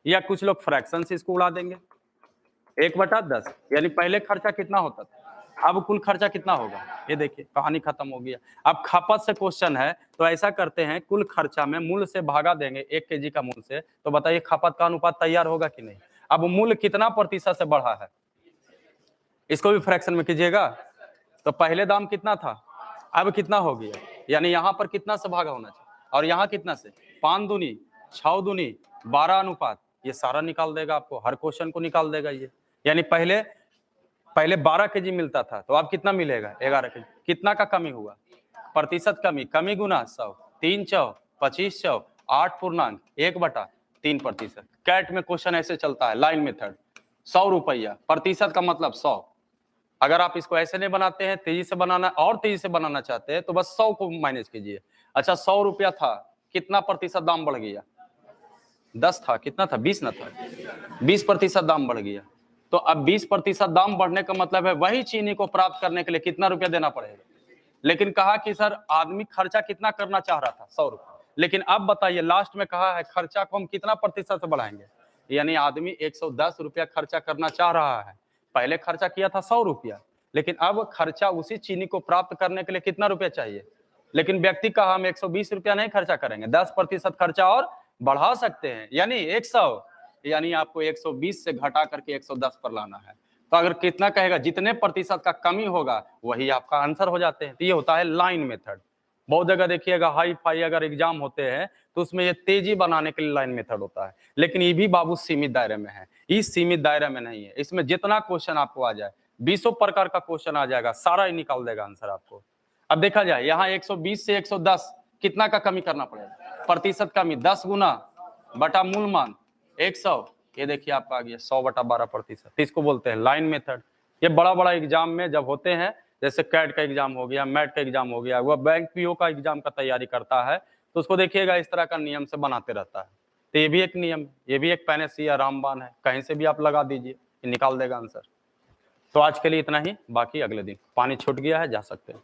या कुछ लोग फ्रैक्शन से इसको उड़ा देंगे, 1/10, यानी पहले खर्चा कितना होता था, अब कुल खर्चा कितना होगा? ये देखिए कहानी खत्म हो गया। अब खपत से क्वेश्चन है तो ऐसा करते हैं, कुल खर्चा में मूल्य से भागा देंगे 1 केजी का मूल्य से, तो बताइए खपत का अनुपात तैयार होगा कि नहीं? अब मूल्य कितना प्रतिशत से बढ़ा है, इसको भी फ्रैक्शन में कीजिएगा। तो पहले दाम कितना था, अब कितना हो गया, यानी यहाँ पर कितना से भागा होना चाहिए और यहाँ कितना से, 5 दूनी 6 दूनी 12 अनुपात, ये सारा निकाल देगा आपको, हर क्वेश्चन को निकाल देगा ये। यानी पहले 12 केजी मिलता था तो अब कितना मिलेगा, 11 केजी। कितना का कमी हुआ, प्रतिशत कमी, कमी गुना 100, 3 चौ 25 चौ 8/1/3%। कैट में क्वेश्चन ऐसे चलता है, लाइन मेथड, 100 रुपया, प्रतिशत का मतलब 100। अगर आप इसको ऐसे नहीं बनाते हैं, तेजी से बनाना और तेजी से बनाना चाहते हैं तो बस 100 को माइनस कीजिए। अच्छा 100 रुपया था, कितना प्रतिशत दाम बढ़ गया, 10 था, कितना था, 20 ना था, 20% दाम बढ़ गया। तो अब 20% दाम बढ़ने का मतलब है वही चीनी को प्राप्त करने के लिए कितना रुपया देना पड़ेगा। लेकिन कहा कि सर आदमी खर्चा कितना करना चाह रहा था, 100 रुपया, लेकिन अब बताइए लास्ट में कहा है खर्चा को हम कितना प्रतिशत से बढ़ाएंगे, यानी आदमी 110 रुपया खर्चा करना चाह रहा है। पहले खर्चा किया था 100 रुपया, लेकिन अब खर्चा उसी चीनी को प्राप्त करने के लिए कितना रुपया चाहिए। लेकिन व्यक्ति कहा हम 120 रुपया नहीं खर्चा करेंगे, 10% खर्चा और बढ़ा सकते हैं, यानी 100, यानी आपको 120 से घटा करके 110 पर लाना है। तो अगर कितना कहेगा, जितने प्रतिशत का कमी होगा वही आपका आंसर हो जाते हैं। तो ये होता है लाइन मेथड। बहुत जगह देखिएगा हाई फाई अगर एग्जाम होते हैं तो उसमें ये तेजी बनाने के लिए लाइन मेथड होता है, लेकिन ये भी बाबू सीमित दायरे में है, इस सीमित दायरे में नहीं है। इसमें जितना क्वेश्चन आपको आ जाए, 20 प्रकार का क्वेश्चन आ जाएगा, सारा ही निकाल देगा आंसर आपको। अब देखा जाए यहाँ 120 से 110 कितना का कमी करना पड़ेगा, प्रतिशत कमी 10 गुना बटा मूल मान 100, ये देखिए आपका आ गया 100/12%। इसको बोलते हैं लाइन मेथड। ये बड़ा एग्जाम में जब होते हैं, जैसे कैट का एग्जाम हो गया, मैट का एग्जाम हो गया, वह बैंक पीओ का एग्जाम का तैयारी करता है तो उसको देखिएगा इस तरह का नियम से बनाते रहता है। तो ये भी एक नियम, ये भी एक पैनेसी या रामबाण है, कहीं से भी आप लगा दीजिए, निकाल देगा आंसर। तो आज के लिए इतना ही, बाकी अगले दिन। पानी छूट गया है, जा सकते हैं।